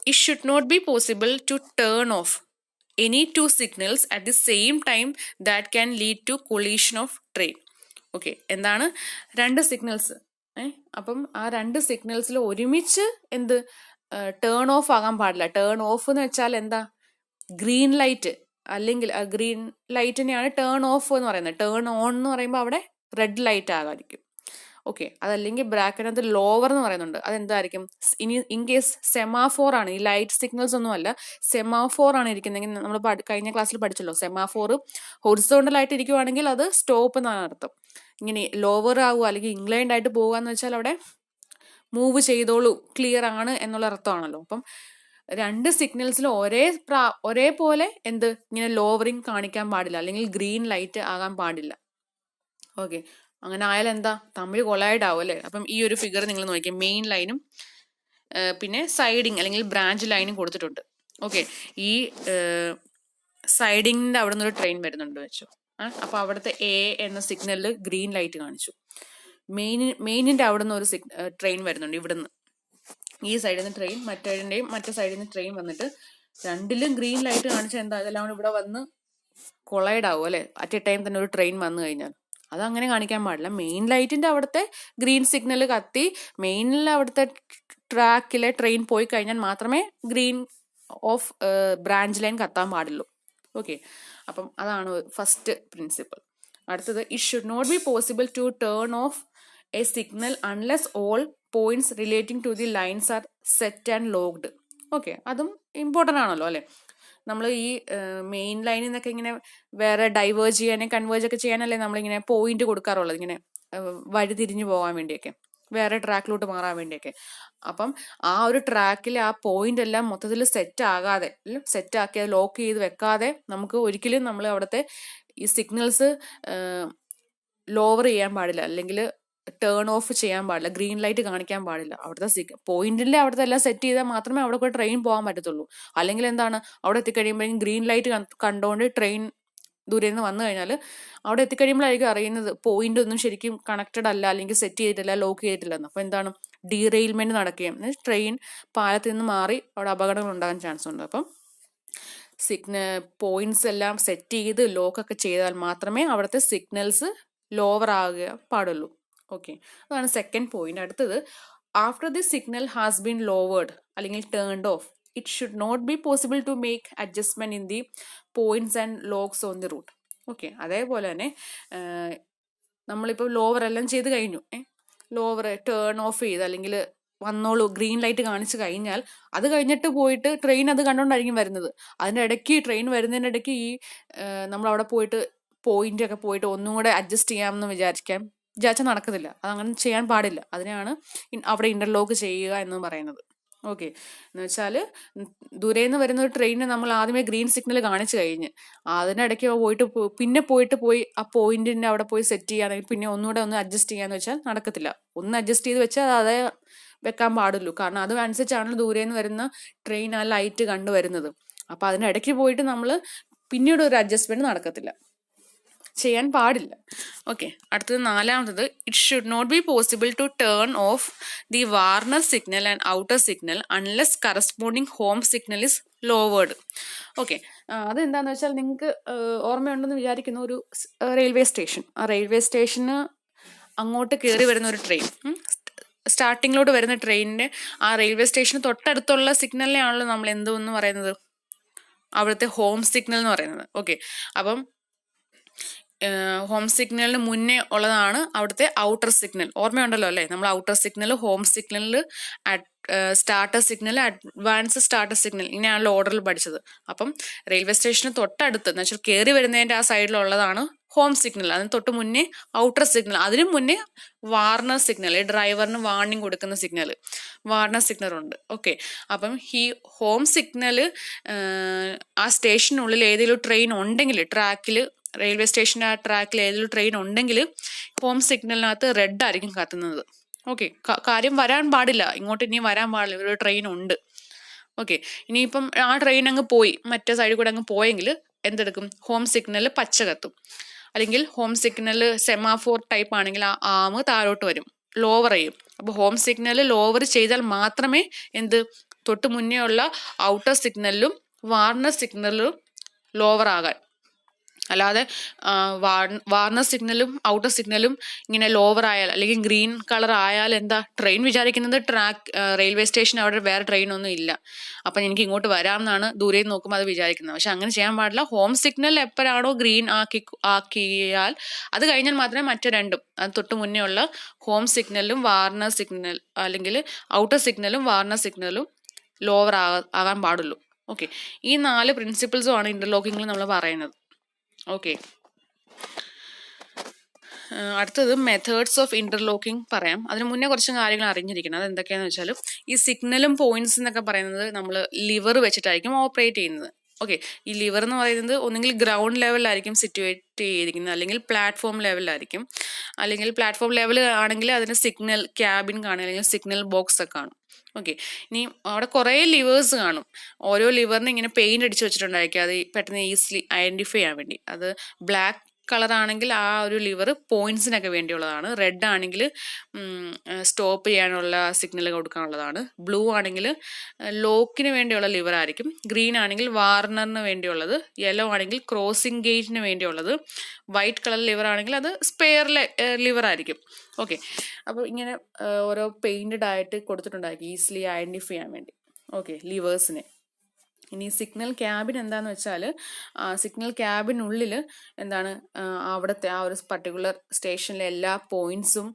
It should not be possible to turn off any two signals at the same time that can lead to collision of train. Okay, എന്താണ്, രണ്ട് സിഗ്നൽസ്, അപ്പം ആ രണ്ട് സിഗ്നൽസിൽ ഒരുമിച്ച് എന്ത് ടേൺ ഓഫ് ആകാൻ പാടില്ല. ടേൺ ഓഫ് എന്ന് വെച്ചാൽ എന്താ, ഗ്രീൻ ലൈറ്റ് അല്ലെങ്കിൽ ഗ്രീൻ ലൈറ്റിനെയാണ് ടേൺ ഓഫ് എന്ന് പറയുന്നത്. ടേൺ ഓൺ എന്ന് പറയുമ്പോൾ അവിടെ റെഡ് ലൈറ്റ് ആകാതിരിക്കും. ഓക്കെ, അതല്ലെങ്കിൽ ബ്രാക്കറ്റിനകത്ത് ലോവർ എന്ന് പറയുന്നുണ്ട്, അതെന്തായിരിക്കും, ഇനി ഇൻ കേസ് സെമാഫോർ ആണ്, ഈ ലൈറ്റ് സിഗ്നൽസ് ഒന്നും അല്ല, സെമാഫോർ ആണ് ഇരിക്കുന്നെങ്കിൽ നമ്മൾ കഴിഞ്ഞ ക്ലാസ്സിൽ പഠിച്ചല്ലോ, സെമാഫോർ ഹൊറിസോണ്ടൽ ആയിട്ട് ഇരിക്കുവാണെങ്കിൽ അത് സ്റ്റോപ്പ് എന്നാണ് അർത്ഥം. ഇങ്ങനെ ലോവർ ആവുക അല്ലെങ്കിൽ ഇൻക്ലൈൻഡ് ആയിട്ട് പോകുക എന്ന് വെച്ചാൽ അവിടെ മൂവ് ചെയ്തോളൂ, ക്ലിയർ ആണ് എന്നുള്ള അർത്ഥമാണല്ലോ. അപ്പം രണ്ട് സിഗ്നൽസിൽ ഒരേപോലെ എന്ത് ഇങ്ങനെ ലോവറിങ് കാണിക്കാൻ പാടില്ല, അല്ലെങ്കിൽ ഗ്രീൻ ലൈറ്റ് ആകാൻ പാടില്ല. ഓക്കെ, അങ്ങനെ ആയാൽ എന്താ, തമ്മിൽ കൊളൈഡ് ആവും അല്ലേ. അപ്പം ഈ ഒരു ഫിഗർ നിങ്ങൾ നോക്കിയാൽ മെയിൻ ലൈനും പിന്നെ സൈഡിങ് അല്ലെങ്കിൽ ബ്രാഞ്ച് ലൈനും കൊടുത്തിട്ടുണ്ട്. ഓക്കെ, ഈ സൈഡിങ്ങിന്റെ അവിടെ നിന്നൊരു ട്രെയിൻ വരുന്നുണ്ട് വെച്ചോ. അപ്പൊ അവിടുത്തെ എ എന്ന സിഗ്നലിൽ ഗ്രീൻ ലൈറ്റ് കാണിച്ചു. മെയിനിന്റെ അവിടെ നിന്ന് ഒരു ട്രെയിൻ വരുന്നുണ്ട്, ഇവിടുന്ന് ഈ സൈഡിൽ നിന്ന് ട്രെയിൻ, മറ്റേ സൈഡിൽ നിന്ന് ട്രെയിൻ വന്നിട്ട് രണ്ടിലും ഗ്രീൻ ലൈറ്റ് കാണിച്ചാൽ എന്താ, ഇതെല്ലാം ഇവിടെ വന്ന് കൊളൈഡ് ആവും അല്ലെ, അറ്റ് എ ടൈം തന്നെ ഒരു ട്രെയിൻ വന്നു കഴിഞ്ഞാൽ. അതങ്ങനെ കാണിക്കാൻ പാടില്ല. മെയിൻ ലൈറ്റിന്റെ അവിടുത്തെ ഗ്രീൻ സിഗ്നൽ കത്തി മെയിനിൽ അവിടുത്തെ ട്രാക്കിലെ ട്രെയിൻ പോയി കഴിഞ്ഞാൽ മാത്രമേ ഗ്രീൻ ഓഫ് ബ്രാഞ്ച് ലൈൻ കത്താൻ പാടുള്ളൂ. ഓക്കെ, അപ്പം അതാണ് ഫസ്റ്റ് പ്രിൻസിപ്പിൾ. അടുത്തത്, it should not be possible to turn off a signal unless all points relating to the lines are set and locked. Okay, അതും ഇമ്പോർട്ടൻ്റ് ആണല്ലോ അല്ലെ. നമ്മൾ ഈ മെയിൻ ലൈനിൽ നിന്നൊക്കെ ഇങ്ങനെ വേറെ ഡൈവേർജ് ചെയ്യാനും കൺവേർജ് ഒക്കെ ചെയ്യാനല്ലേ നമ്മളിങ്ങനെ പോയിന്റ് കൊടുക്കാറുള്ളത്, ഇങ്ങനെ വഴി തിരിഞ്ഞു പോകാൻ വേണ്ടിയൊക്കെ, വേറെ ട്രാക്കിലോട്ട് മാറാൻ വേണ്ടിയൊക്കെ. അപ്പം ആ ഒരു ട്രാക്കിൽ ആ പോയിന്റ് എല്ലാം മൊത്തത്തിൽ സെറ്റ് ആക്കി അത് ലോക്ക് ചെയ്ത് വെക്കാതെ നമുക്ക് ഒരിക്കലും നമ്മൾ അവിടുത്തെ ഈ സിഗ്നൽസ് ലോവർ ചെയ്യാൻ പാടില്ല, അല്ലെങ്കിൽ ടേൺ ഓഫ് ചെയ്യാൻ പാടില്ല, ഗ്രീൻ ലൈറ്റ് കാണിക്കാൻ പാടില്ല. അവിടുത്തെ പോയിന്റിൽ അവിടുത്തെ എല്ലാം സെറ്റ് ചെയ്താൽ മാത്രമേ അവിടെ കൂടെ ട്രെയിൻ പോകാൻ പറ്റത്തുള്ളൂ. അല്ലെങ്കിൽ എന്താണ്, അവിടെ എത്തിക്കഴിയുമ്പോഴേക്കും ഗ്രീൻ ലൈറ്റ് കണ്ടുകൊണ്ട് ട്രെയിൻ ദൂരെ നിന്ന് വന്നു കഴിഞ്ഞാൽ അവിടെ എത്തിക്കഴിയുമ്പോഴായിരിക്കും അറിയുന്നത് പോയിന്റ് ഒന്നും ശരിക്കും കണക്റ്റഡ് അല്ല, അല്ലെങ്കിൽ സെറ്റ് ചെയ്തിട്ടില്ല, ലോക്ക് ചെയ്തിട്ടില്ലെന്ന്. അപ്പോൾ എന്താണ്, ഡീറെയിൽമെന്റ് നടക്കുകയും ട്രെയിൻ പാലത്തിൽ നിന്ന് മാറി അവിടെ അപകടങ്ങൾ ഉണ്ടാകാൻ ചാൻസ് ഉണ്ട്. അപ്പം പോയിന്റ്സ് എല്ലാം സെറ്റ് ചെയ്ത് ലോക്കൊക്കെ ചെയ്താൽ മാത്രമേ അവിടുത്തെ സിഗ്നൽസ് ലോവർ ആകുക പാടുള്ളൂ. ഓക്കെ, അതാണ് സെക്കൻഡ് പോയിന്റ്. അടുത്തത്, after the signal has been lowered അല്ലെങ്കിൽ turned off, it should not be possible to make adjustment in the points and locks on the route. Okay, അതേപോലെ തന്നെ നമ്മളിപ്പോൾ ലോവർ എല്ലാം ചെയ്ത് കഴിഞ്ഞു, ലോവർ ടേൺ ഓഫ് ചെയ്ത് അല്ലെങ്കിൽ വന്നോളൂ ഗ്രീൻ ലൈറ്റ് കാണിച്ചു കഴിഞ്ഞാൽ അത് കഴിഞ്ഞിട്ട് പോയിട്ട് ട്രെയിൻ അത് കണ്ടുകൊണ്ടായിരിക്കും വരുന്നത്. അതിൻ്റെ ഇടയ്ക്ക് ട്രെയിൻ വരുന്നതിൻ്റെ ഇടയ്ക്ക് ഈ നമ്മളവിടെ പോയിട്ട് പോയിന്റ് ഒക്കെ പോയിട്ട് ഒന്നും കൂടെ അഡ്ജസ്റ്റ് ചെയ്യാമെന്ന് വിചാരിച്ചാൽ നടക്കത്തില്ല. അതങ്ങനെ ചെയ്യാൻ പാടില്ല. അതിനെയാണ് അവിടെ ഇന്റർലോക്ക് ചെയ്യുക എന്ന് പറയുന്നത്. ഓക്കെ, എന്ന് വെച്ചാൽ ദൂരെ നിന്ന് വരുന്ന ഒരു ട്രെയിനിന് നമ്മൾ ആദ്യമേ ഗ്രീൻ സിഗ്നൽ കാണിച്ചു കഴിഞ്ഞ് അതിനിടയ്ക്ക് പോയി ആ പോയിന്റിന്റെ അവിടെ പോയി സെറ്റ് ചെയ്യുകയാണെങ്കിൽ പിന്നെ ഒന്നുകൂടെ ഒന്ന് അഡ്ജസ്റ്റ് ചെയ്യാന്ന് വെച്ചാൽ നടക്കത്തില്ല. ഒന്ന് അഡ്ജസ്റ്റ് ചെയ്ത് വെച്ചാൽ അതേ വെക്കാൻ പാടുള്ളൂ. കാരണം അതനുസരിച്ചാണ് ദൂരെ നിന്ന് വരുന്ന ട്രെയിൻ ആ ലൈറ്റ് കണ്ടുവരുന്നത്. അപ്പൊ അതിനിടയ്ക്ക് പോയിട്ട് നമ്മൾ പിന്നീട് ഒരു അഡ്ജസ്റ്റ്മെന്റ് നടക്കത്തില്ല, ചെയ്യാൻ പാടില്ല. ഓക്കെ, അടുത്തത് നാലാമത്തത്, it should not be possible to turn off the warner signal and outer signal unless corresponding home signal is lowered. Okay, അതെന്താന്ന് വെച്ചാൽ നിങ്ങൾക്ക് ഓർമ്മയുണ്ടെന്ന് വിചാരിക്കുന്ന ഒരു റെയിൽവേ സ്റ്റേഷൻ, ആ റെയിൽവേ സ്റ്റേഷന് അങ്ങോട്ട് കയറി വരുന്ന ഒരു ട്രെയിൻ, സ്റ്റാർട്ടിങ്ങിലോട്ട് വരുന്ന ട്രെയിനിന്റെ ആ റെയിൽവേ സ്റ്റേഷന് തൊട്ടടുത്തുള്ള സിഗ്നലിനെയാണല്ലോ നമ്മൾ എന്തോന്ന് പറയുന്നത്, അവിടുത്തെ ഹോം സിഗ്നൽ എന്ന് പറയുന്നത്. ഓക്കെ, അപ്പം ഹോം സിഗ്നലിന് മുന്നേ ഉള്ളതാണ് അവിടുത്തെ ഔട്ടർ സിഗ്നൽ. ഓർമ്മയുണ്ടല്ലോ അല്ലേ, നമ്മൾ outer signal, home signal, starter signal, advance starter signal, ഇങ്ങനെയാണല്ലോ ഓർഡറിൽ പഠിച്ചത്. അപ്പം റെയിൽവേ സ്റ്റേഷന് തൊട്ടടുത്ത് എന്ന് വെച്ചാൽ കയറി വരുന്നതിന്റെ ആ സൈഡിലുള്ളതാണ് ഹോം സിഗ്നൽ. അതിന് തൊട്ട് മുന്നേ ഔട്ടർ സിഗ്നൽ, അതിനു മുന്നേ വാർണർ സിഗ്നൽ, ഡ്രൈവറിന് വാർണിംഗ് കൊടുക്കുന്ന സിഗ്നൽ, വാർണർ സിഗ്നൽ ഉണ്ട്. ഓക്കെ, അപ്പം ഈ ഹോം സിഗ്നൽ ആ സ്റ്റേഷനുള്ളിൽ ഏതെങ്കിലും ട്രെയിൻ ഉണ്ടെങ്കിൽ, ട്രാക്കിൽ റെയിൽവേ സ്റ്റേഷൻ്റെ ആ ട്രാക്കിൽ ഏതെങ്കിലും ട്രെയിൻ ഉണ്ടെങ്കിൽ ഹോം സിഗ്നലിനകത്ത് റെഡ് ആയിരിക്കും കത്തുന്നത്. ഓക്കെ, കാര്യം വരാൻ പാടില്ല, ഇങ്ങോട്ട് ഇനി വരാൻ പാടില്ല, ഒരു ട്രെയിൻ ഉണ്ട്. ഓക്കെ, ഇനിയിപ്പം ആ ട്രെയിൻ അങ്ങ് പോയി മറ്റേ സൈഡിൽ കൂടെ അങ്ങ് പോയെങ്കിൽ എന്തെടുക്കും, ഹോം സിഗ്നൽ പച്ച കത്തും. അല്ലെങ്കിൽ ഹോം സിഗ്നൽ സെമാഫോർ ടൈപ്പ് ആണെങ്കിൽ ആ ആം താഴോട്ട് വരും, ലോവർ ചെയ്യും. അപ്പോൾ ഹോം സിഗ്നൽ ലോവർ ചെയ്താൽ മാത്രമേ തൊട്ട് മുന്നേ ഉള്ള ഔട്ടർ സിഗ്നലിലും വാർണർ സിഗ്നലിലും ലോവർ ആകാൻ. അല്ലാതെ വാർണർ സിഗ്നലും ഔട്ടർ സിഗ്നലും ഇങ്ങനെ ലോവർ ആയാൽ അല്ലെങ്കിൽ ഗ്രീൻ കളർ ആയാൽ എന്താ, ട്രെയിൻ വിചാരിക്കുന്നത് റെയിൽവേ സ്റ്റേഷൻ അവിടെ വേറെ ട്രെയിൻ ഒന്നും ഇല്ല, അപ്പം എനിക്ക് ഇങ്ങോട്ട് വരാമെന്നാണ് ദൂരെ നിന്ന് നോക്കുമ്പോൾ അത് വിചാരിക്കുന്നത്. പക്ഷെ അങ്ങനെ ചെയ്യാൻ പാടില്ല. ഹോം സിഗ്നൽ എപ്പോഴാണോ ഗ്രീൻ ആക്കിയാൽ അത് കഴിഞ്ഞാൽ മാത്രമേ മറ്റു രണ്ടും, അത് തൊട്ട് മുന്നേ ഉള്ള ഹോം സിഗ്നലും വാർണർ സിഗ്നൽ അല്ലെങ്കിൽ ഔട്ടർ സിഗ്നലും വാർണർ സിഗ്നലും ലോവർ ആകാൻ പാടുള്ളൂ. ഓക്കെ, ഈ 4 പ്രിൻസിപ്പിൾസും ആണ് ഇന്റർലോക്കിങ്ങിൽ നമ്മൾ പറയുന്നത്. ഓക്കെ, അടുത്തത് മെത്തേഡ്സ് ഓഫ് ഇന്റർലോക്കിംഗ് പറയാം. അതിന് മുന്നേ കുറച്ച് കാര്യങ്ങൾ അറിഞ്ഞിരിക്കണം. അത് എന്തൊക്കെയാന്ന് വെച്ചാൽ, ഈ സിഗ്നലും പോയിന്റ്സ് എന്നൊക്കെ പറയുന്നത് നമ്മൾ ലിവർ വെച്ചിട്ടായിരിക്കും ഓപ്പറേറ്റ് ചെയ്യുന്നത്. ഓക്കെ, ഈ ലിവർ എന്ന് പറയുന്നത് ഒന്നുകിൽ ഗ്രൗണ്ട് ലെവലിലായിരിക്കും സിറ്റുവേറ്റ് ചെയ്തിരിക്കുന്നത്, അല്ലെങ്കിൽ പ്ലാറ്റ്ഫോം ലെവലിലായിരിക്കും. അല്ലെങ്കിൽ പ്ലാറ്റ്ഫോം ലെവൽ ആണെങ്കിൽ അതിന് സിഗ്നൽ ക്യാബിൻ കാണും, അല്ലെങ്കിൽ സിഗ്നൽ ബോക്സ് ഒക്കെ കാണും. ഓക്കെ, ഇനി അവിടെ കുറേ ലിവേഴ്സ് കാണും. ഓരോ ലിവറിന് ഇങ്ങനെ പെയിന്റ് അടിച്ച് വെച്ചിട്ടുണ്ടായിരിക്കും, അത് പെട്ടെന്ന് ഈസിലി ഐഡന്റിഫൈ ചെയ്യാൻ വേണ്ടി. അത് ബ്ലാക്ക് കളർ ആണെങ്കിൽ ആ ഒരു ലിവർ പോയിന്റ്സിനൊക്കെ വേണ്ടിയുള്ളതാണ്. റെഡ് ആണെങ്കിൽ സ്റ്റോപ്പ് ചെയ്യാനുള്ള സിഗ്നൽ കൊടുക്കാനുള്ളതാണ്. ബ്ലൂ ആണെങ്കിൽ ലോക്കിന് വേണ്ടിയുള്ള ലിവർ ആയിരിക്കും. ഗ്രീൻ ആണെങ്കിൽ വാർണറിന് വേണ്ടിയുള്ളത്. യെല്ലോ ആണെങ്കിൽ ക്രോസിംഗ് ഗേറ്റിന് വേണ്ടിയുള്ളത്. വൈറ്റ് കളർ ലിവർ ആണെങ്കിൽ അത് സ്പെയർ ലിവർ ആയിരിക്കും. ഓക്കെ, അപ്പോൾ ഇങ്ങനെ ഓരോ പെയിന്റഡ് ആയിട്ട് കൊടുത്തിട്ടുണ്ടായിരിക്കും ഈസിലി ഐഡന്റിഫൈ ചെയ്യാൻ വേണ്ടി. ഓക്കെ, ലിവേഴ്സിനെ. ഇനി സിഗ്നൽ ക്യാബിൻ എന്താന്ന് വെച്ചാൽ, സിഗ്നൽ ക്യാബിനുള്ളിൽ അവിടുത്തെ ആ ഒരു പർട്ടിക്കുലർ സ്റ്റേഷനിലെ എല്ലാ പോയിന്റ്സും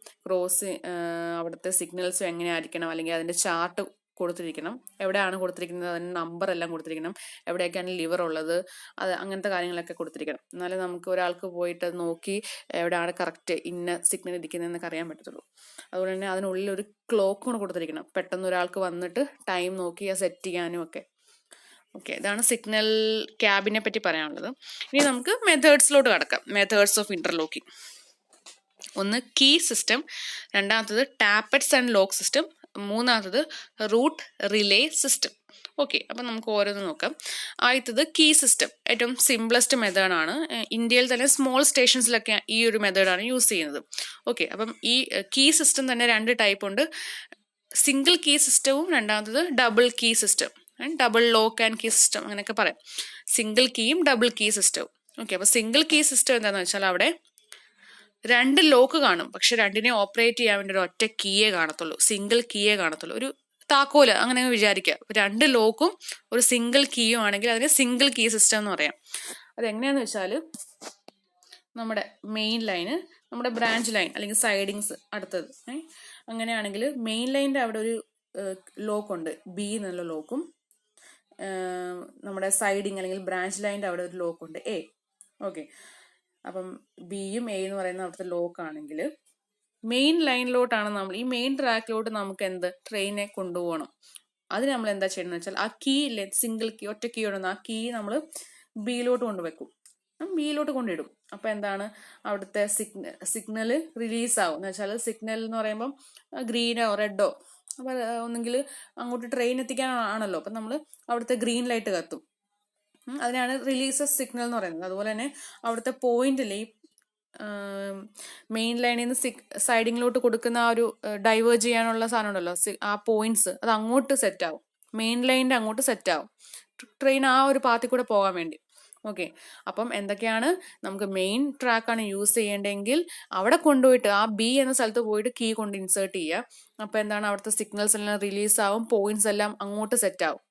അവിടുത്തെ സിഗ്നൽസും എങ്ങനെയായിരിക്കണം, അല്ലെങ്കിൽ അതിന്റെ ചാർട്ട് കൊടുത്തിരിക്കണം. എവിടെയാണ് കൊടുത്തിരിക്കുന്നത് അതിന് നമ്പർ എല്ലാം കൊടുത്തിരിക്കണം. എവിടെയൊക്കെയാണ് ലിവർ ഉള്ളത്, അത് അങ്ങനത്തെ കാര്യങ്ങളൊക്കെ കൊടുത്തിരിക്കണം. എന്നാലേ നമുക്ക് ഒരാൾക്ക് പോയിട്ട് നോക്കി എവിടെയാണ് കറക്റ്റ് ഇന്ന സിഗ്നൽ ഇരിക്കുന്നതെന്നൊക്കെ അറിയാൻ പറ്റത്തുള്ളൂ. അതുപോലെ തന്നെ അതിനുള്ളിൽ ഒരു ക്ലോക്ക് കൂടെ കൊടുത്തിരിക്കണം, പെട്ടെന്ന് ഒരാൾക്ക് വന്നിട്ട് ടൈം നോക്കി സെറ്റ് ചെയ്യാനും ഒക്കെ. ഓക്കെ, ഇതാണ് സിഗ്നൽ ക്യാബിനെ പറ്റി പറയാനുള്ളത്. ഇനി നമുക്ക് മെത്തേഡ്സിലോട്ട് കടക്കാം. Methods of interlocking. ഒന്ന് കീ സിസ്റ്റം, രണ്ടാമത്തത് ടാപ്പറ്റ്സ് ആൻഡ് ലോക്ക് സിസ്റ്റം, മൂന്നാമത്തത് റൂട്ട് റിലേ സിസ്റ്റം. ഓക്കെ, അപ്പം നമുക്ക് ഓരോന്ന് നോക്കാം. ആദ്യത്തത് കീ സിസ്റ്റം. ഏറ്റവും സിംപ്ലസ്റ്റ് മെത്തേഡാണ്. ഇന്ത്യയിൽ തന്നെ സ്മോൾ സ്റ്റേഷൻസിലൊക്കെ ഈ ഒരു മെത്തേഡാണ് യൂസ് ചെയ്യുന്നത്. ഓക്കെ, അപ്പം ഈ കീ സിസ്റ്റം തന്നെ 2 ടൈപ്പ് ഉണ്ട്. സിംഗിൾ കീ സിസ്റ്റവും രണ്ടാമത്തത് double key system, double lock and key system അങ്ങനെയൊക്കെ പറയാം. സിംഗിൾ കീയും ഡബിൾ കീ സിസ്റ്റവും. ഓക്കെ, അപ്പോൾ സിംഗിൾ കീ സിസ്റ്റം എന്താണെന്ന് വെച്ചാൽ അവിടെ 2 ലോക്ക് കാണും, പക്ഷെ രണ്ടിനെ ഓപ്പറേറ്റ് ചെയ്യാൻ വേണ്ടി ഒരു ഒറ്റ കീയേ കാണത്തുള്ളൂ, സിംഗിൾ കീയേ കാണത്തുള്ളൂ. ഒരു താക്കോല് അങ്ങനെ വിചാരിക്കുക. 2 ലോക്കും ഒരു സിംഗിൾ കീയും ആണെങ്കിൽ അതിനെ സിംഗിൾ കീ സിസ്റ്റം എന്ന് പറയാം. അതെങ്ങനെയാന്ന് വെച്ചാൽ നമ്മുടെ മെയിൻ ലൈന്, നമ്മുടെ ബ്രാഞ്ച് ലൈൻ അല്ലെങ്കിൽ സൈഡിങ്സ് അടുത്തത് അങ്ങനെയാണെങ്കിൽ മെയിൻ ലൈനിൻ്റെ അവിടെ ഒരു ലോക്കുണ്ട്, ബി എന്നുള്ള ലോക്കും, നമ്മുടെ സൈഡിങ് അല്ലെങ്കിൽ ബ്രാഞ്ച് ലൈനിൻ്റെ അവിടെ ഒരു ലോക്കുണ്ട്, എ. ഓക്കെ, അപ്പം ബിയും എ എന്ന് പറയുന്ന അവിടുത്തെ ലോക്ക് ആണെങ്കിൽ മെയിൻ ലൈനിലോട്ടാണ് നമ്മൾ, ഈ മെയിൻ ട്രാക്കിലോട്ട് നമുക്ക് എന്ത് ട്രെയിനെ കൊണ്ടുപോകണം. അതിന് നമ്മൾ എന്താ ചെയ്യണമെന്ന് വെച്ചാൽ ആ കീ ഇല്ലേ, സിംഗിൾ കീ, ഒറ്റ കീ ഉണ്ടെന്ന്, ആ കീ നമ്മൾ ബിയിലോട്ട് കൊണ്ടുവെക്കും, ബിയിലോട്ട് കൊണ്ടിടും. അപ്പം എന്താണ് അവിടുത്തെ സിഗ്നൽ റിലീസ് ആവും. എന്ന് വെച്ചാൽ സിഗ്നൽ എന്ന് പറയുമ്പം ഗ്രീനോ റെഡോ, അപ്പം ഒന്നെങ്കിൽ അങ്ങോട്ട് ട്രെയിൻ എത്തിക്കാനാണല്ലോ, അപ്പം നമ്മൾ അവിടുത്തെ ഗ്രീൻ ലൈറ്റ് കത്തും. അതിനാണ് റിലീസസ് സിഗ്നൽ എന്ന് പറയുന്നത്. അതുപോലെ തന്നെ അവിടുത്തെ പോയിന്റില്ലേ, ഈ മെയിൻ ലൈനിൽ നിന്ന് സൈഡിങ്ങിലോട്ട് കൊടുക്കുന്ന ആ ഒരു ഡൈവേർജ് ചെയ്യാനുള്ള സാധനം ഉണ്ടല്ലോ, ആ പോയിന്റ്സ്, അത് അങ്ങോട്ട് സെറ്റ് ആവും, മെയിൻ ലൈനിൻ്റെ അങ്ങോട്ട് സെറ്റ് ആവും, ട്രെയിൻ ആ ഒരു പാത്തിൽ കൂടെ പോകാൻ വേണ്ടി. ഓക്കെ, അപ്പം എന്തൊക്കെയാണ് നമുക്ക് മെയിൻ ട്രാക്കാണ് യൂസ് ചെയ്യേണ്ടതെങ്കിൽ അവിടെ കൊണ്ടുപോയിട്ട് ആ ബി എന്ന സ്ഥലത്ത് പോയിട്ട് കീ കൊണ്ട് ഇൻസേർട്ട് ചെയ്യുക. അപ്പം എന്താണ് അവിടുത്തെ സിഗ്നൽസ് എല്ലാം റിലീസ് ആവും, പോയിന്റ്സ് എല്ലാം അങ്ങോട്ട് സെറ്റ് ആവും.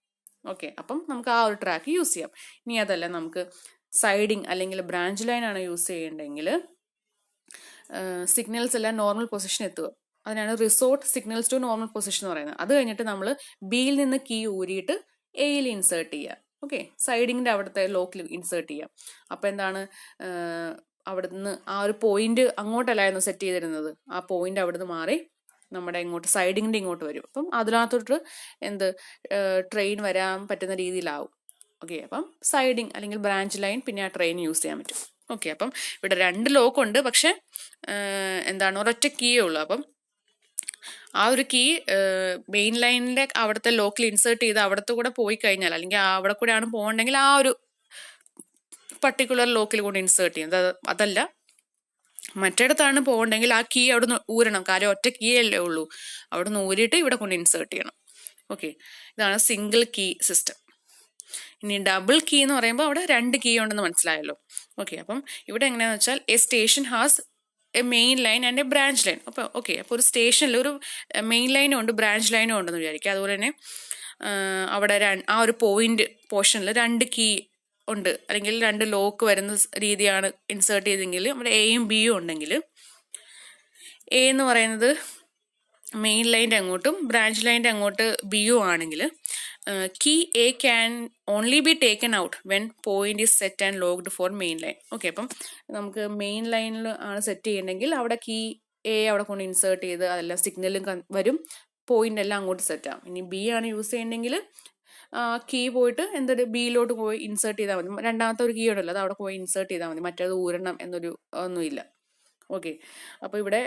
ഓക്കെ, അപ്പം നമുക്ക് ആ ഒരു ട്രാക്ക് യൂസ് ചെയ്യാം. ഇനി അതല്ല നമുക്ക് സൈഡിങ് അല്ലെങ്കിൽ ബ്രാഞ്ച് ലൈൻ ആണ് യൂസ് ചെയ്യേണ്ടതെങ്കിൽ സിഗ്നൽസ് എല്ലാം നോർമൽ പൊസിഷൻ എത്തുക. അതിനാണ് restore signals to normal position എന്ന് പറയുന്നത്. അത് കഴിഞ്ഞിട്ട് നമ്മൾ ബിയിൽ നിന്ന് കീ ഊരിയിട്ട് എയിൽ ഇൻസേർട്ട് ചെയ്യുക. ഓക്കെ, സൈഡിങ്ങിൻ്റെ അവിടുത്തെ ലോക്കിൽ ഇൻസേർട്ട് ചെയ്യാം. അപ്പം എന്താണ് അവിടുന്ന് ആ ഒരു പോയിന്റ് അങ്ങോട്ടല്ലായിരുന്നു സെറ്റ് ചെയ്തിരുന്നത്, ആ പോയിന്റ് അവിടുന്ന് മാറി നമ്മുടെ ഇങ്ങോട്ട് സൈഡിങ്ങിൻ്റെ ഇങ്ങോട്ട് വരും. അപ്പം അതിനകത്തോട്ട് ട്രെയിൻ വരാൻ പറ്റുന്ന രീതിയിലാവും. ഓക്കെ, അപ്പം സൈഡിങ് അല്ലെങ്കിൽ ബ്രാഞ്ച് ലൈൻ പിന്നെ ആ ട്രെയിൻ യൂസ് ചെയ്യാൻ പറ്റും. ഓക്കെ, അപ്പം ഇവിടെ 2 ലോക്കുണ്ട്, പക്ഷെ എന്താണ് ഒരൊറ്റ കീയേ ഉള്ളൂ. അപ്പം ആ ഒരു കീ മെയിൻ ലൈനിൻ്റെ അവിടുത്തെ ലോക്കിൽ ഇൻസേർട്ട് ചെയ്ത് അവിടുത്തെ കൂടെ പോയി കഴിഞ്ഞാൽ, അല്ലെങ്കിൽ അവിടെ കൂടെയാണ് പോകണമെങ്കിൽ ആ ഒരു പർട്ടിക്കുലർ ലോക്കിൽ കൊണ്ട് ഇൻസേർട്ട് ചെയ്യുന്നത്. അതല്ല മറ്റിടത്താണ് പോകണ്ടെങ്കിൽ ആ കീ അവിടെ നിന്ന് ഊരണം, കാര്യം ഒറ്റ കീ അല്ലേ ഉള്ളൂ, അവിടെ നിന്ന് ഊരിയിട്ട് ഇവിടെ കൊണ്ട് ഇൻസേർട്ട് ചെയ്യണം. ഓക്കെ, ഇതാണ് സിംഗിൾ കീ സിസ്റ്റം. ഇനി ഡബിൾ കീ എന്ന് പറയുമ്പോൾ അവിടെ 2 കീ ഉണ്ടെന്ന് മനസ്സിലായല്ലോ. ഓക്കെ, അപ്പം ഇവിടെ എങ്ങനെയാണെന്ന് വെച്ചാൽ A station has A main line and A branch line. അപ്പോൾ ഓക്കെ, അപ്പോൾ ഒരു സ്റ്റേഷനിൽ ഒരു മെയിൻ ലൈനും ഉണ്ട് ബ്രാഞ്ച് ലൈനും ഉണ്ടെന്ന് വിചാരിക്കുക. അതുപോലെ തന്നെ അവിടെ ആ ഒരു പോയിന്റ് പോർഷനിൽ 2 കീ ഉണ്ട്, അല്ലെങ്കിൽ 2 ലോക്ക് വരുന്ന രീതിയാണ് ഇൻസേർട്ട് ചെയ്തെങ്കിൽ അവിടെ എയും ബിയും ഉണ്ടെങ്കിൽ, എ എന്ന് പറയുന്നത് മെയിൻ ലൈൻ്റെ അങ്ങോട്ടും ബ്രാഞ്ച് ലൈൻ്റെ അങ്ങോട്ട് ബിയും ആണെങ്കിൽ key A can only be taken out when point is set and locked for main line. Okay, അപ്പം നമുക്ക് മെയിൻ ലൈനിൽ ആണ് സെറ്റ് ചെയ്യണമെങ്കിൽ അവിടെ കീ എ അവിടെ കൊണ്ട് ഇൻസേർട്ട് ചെയ്ത് അതെല്ലാം സിഗ്നലും വരും, പോയിന്റ് എല്ലാം അങ്ങോട്ട് സെറ്റ് ആവും. ഇനി ബി ആണ് യൂസ് ചെയ്യണമെങ്കിൽ കീ പോയിട്ട് ബിയിലോട്ട് പോയി ഇൻസേർട്ട് ചെയ്താൽ മതി. രണ്ടാമത്തെ ഒരു കീ ഉണ്ടല്ലോ, അത് അവിടെ പോയി ഇൻസേർട്ട് ചെയ്താൽ മതി, മറ്റേത് ഊരണം എന്നൊരു ഒന്നുമില്ല. ഓക്കെ, അപ്പോൾ ഇവിടെ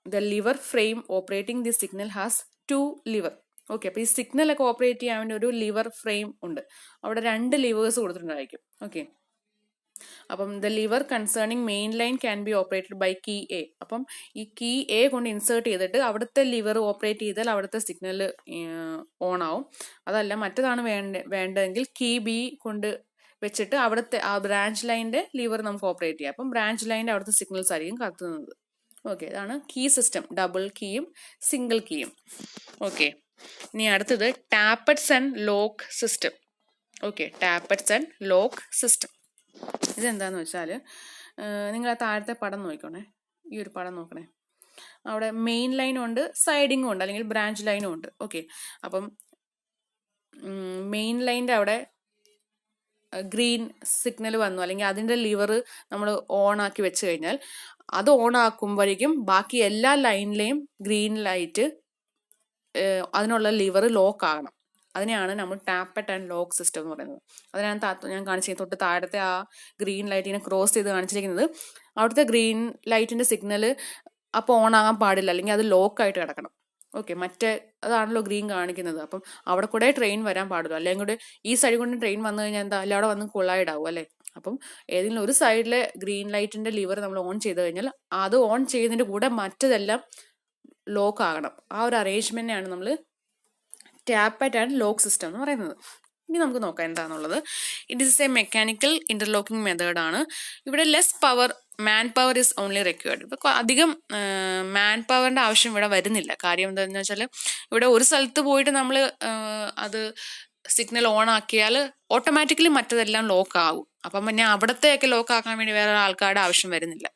the liver frame operating the signal has 2 liver. Okay, അപ്പോൾ ഈ സിഗ്നലൊക്കെ ഓപ്പറേറ്റ് ചെയ്യാൻ വേണ്ടി ഒരു ലിവർ ഫ്രെയിം ഉണ്ട്, അവിടെ 2 ലിവേഴ്സ് കൊടുത്തിട്ടുണ്ടായിരിക്കും. ഓക്കെ, അപ്പം the lever concerning main line can be operated by key A. അപ്പം ഈ കീ എ കൊണ്ട് ഇൻസേർട്ട് ചെയ്തിട്ട് അവിടുത്തെ ലിവർ ഓപ്പറേറ്റ് ചെയ്താൽ അവിടുത്തെ സിഗ്നൽ ഓൺ ആവും. അതല്ല മറ്റേതാണ് വേണ്ടതെങ്കിൽ കീ ബി കൊണ്ട് വെച്ചിട്ട് അവിടുത്തെ ആ ബ്രാഞ്ച് ലൈനിൻ്റെ ലിവർ നമുക്ക് ഓപ്പറേറ്റ് ചെയ്യാം. അപ്പം ബ്രാഞ്ച് ലൈനിൻ്റെ അവിടുത്തെ സിഗ്നൽസ് ആയിരിക്കും കത്തുന്നത്. ഓക്കെ, ഇതാണ് കീ സിസ്റ്റം, ഡബിൾ കീയും സിംഗിൾ കീയും. ഓക്കെ, ഇനി അടുത്തത് tappets and lock system. Okay, tappets and lock system ഇതെന്താന്ന് വെച്ചാൽ നിങ്ങൾ ആ താഴത്തെ പടം നോക്കണേ, ഈ ഒരു പടം നോക്കണേ, അവിടെ മെയിൻ ലൈനും ഉണ്ട് സൈഡിങ്ങും ഉണ്ട് അല്ലെങ്കിൽ ബ്രാഞ്ച് ലൈനും ഉണ്ട്. ഓക്കെ, അപ്പം മെയിൻ ലൈനിൻ്റെ അവിടെ ഗ്രീൻ സിഗ്നൽ വന്നു, അല്ലെങ്കിൽ അതിൻ്റെ ലിവർ നമ്മൾ ഓൺ ആക്കി വെച്ച് കഴിഞ്ഞാൽ അത് ഓൺ ആക്കുമ്പോഴേക്കും ബാക്കി എല്ലാ ലൈനിലെയും ഗ്രീൻ ലൈറ്റ് അതിനുള്ള ലിവർ ലോക്ക് ആകണം. അതിനെയാണ് നമ്മൾ ടാപ്പറ്റ് ആൻഡ് ലോക്ക് സിസ്റ്റം എന്ന് പറയുന്നത്. അതിനാണ് ഞാൻ കാണിച്ചിരിക്കുന്നത് തൊട്ട് താഴത്തെ ആ ഗ്രീൻ ലൈറ്റിനെ ക്രോസ് ചെയ്ത് കാണിച്ചിരിക്കുന്നത്. അവിടുത്തെ ഗ്രീൻ ലൈറ്റിൻ്റെ സിഗ്നൽ അപ്പോൾ ഓൺ ആകാൻ പാടില്ല, അല്ലെങ്കിൽ അത് ലോക്കായിട്ട് കിടക്കണം. ഓക്കെ, മറ്റേ അതാണല്ലോ ഗ്രീൻ കാണിക്കുന്നത്. അപ്പം അവിടെ കൂടെ ട്രെയിൻ വരാൻ പാടുള്ളൂ. അല്ലെങ്കിൽ കൂടെ ഈ സൈഡിൽ കൊണ്ട് ട്രെയിൻ വന്നു കഴിഞ്ഞാൽ എന്താ, അല്ല അവിടെ വന്ന് കൊള്ളായിഡ് ആവും അല്ലേ. അപ്പം ഏതെങ്കിലും ഒരു സൈഡിലെ ഗ്രീൻ ലൈറ്റിന്റെ ലിവർ നമ്മൾ ഓൺ ചെയ്ത് കഴിഞ്ഞാൽ അത് ഓൺ ചെയ്യുന്നതിന്റെ കൂടെ മറ്റതെല്ലാം ലോക്ക് ആകണം. ആ ഒരു അറേഞ്ച്മെന്റിനെയാണ് നമ്മൾ ടാപ്പറ്റ് ആൻഡ് ലോക്ക് സിസ്റ്റം എന്ന് പറയുന്നത്. ഇനി നമുക്ക് നോക്കാം എന്താണെന്നുള്ളത്. It is A mechanical interlocking method ആണ്. ഇവിടെ less power, man power is only required. ഇപ്പൊ അധികം മാൻ പവറിന്റെ ആവശ്യം ഇവിടെ വരുന്നില്ല. കാര്യം എന്താണെന്ന് വെച്ചാൽ ഇവിടെ ഒരു സ്ഥലത്ത് പോയിട്ട് നമ്മൾ അത് സിഗ്നൽ ഓൺ ആക്കിയാൽ ഓട്ടോമാറ്റിക്കലി മറ്റതെല്ലാം ലോക്ക് ആകും. അപ്പം പിന്നെ അവിടത്തെയൊക്കെ ലോക്ക് ആക്കാൻ വേണ്ടി വേറെ ആൾക്കാരുടെ ആവശ്യം വരുന്നില്ല.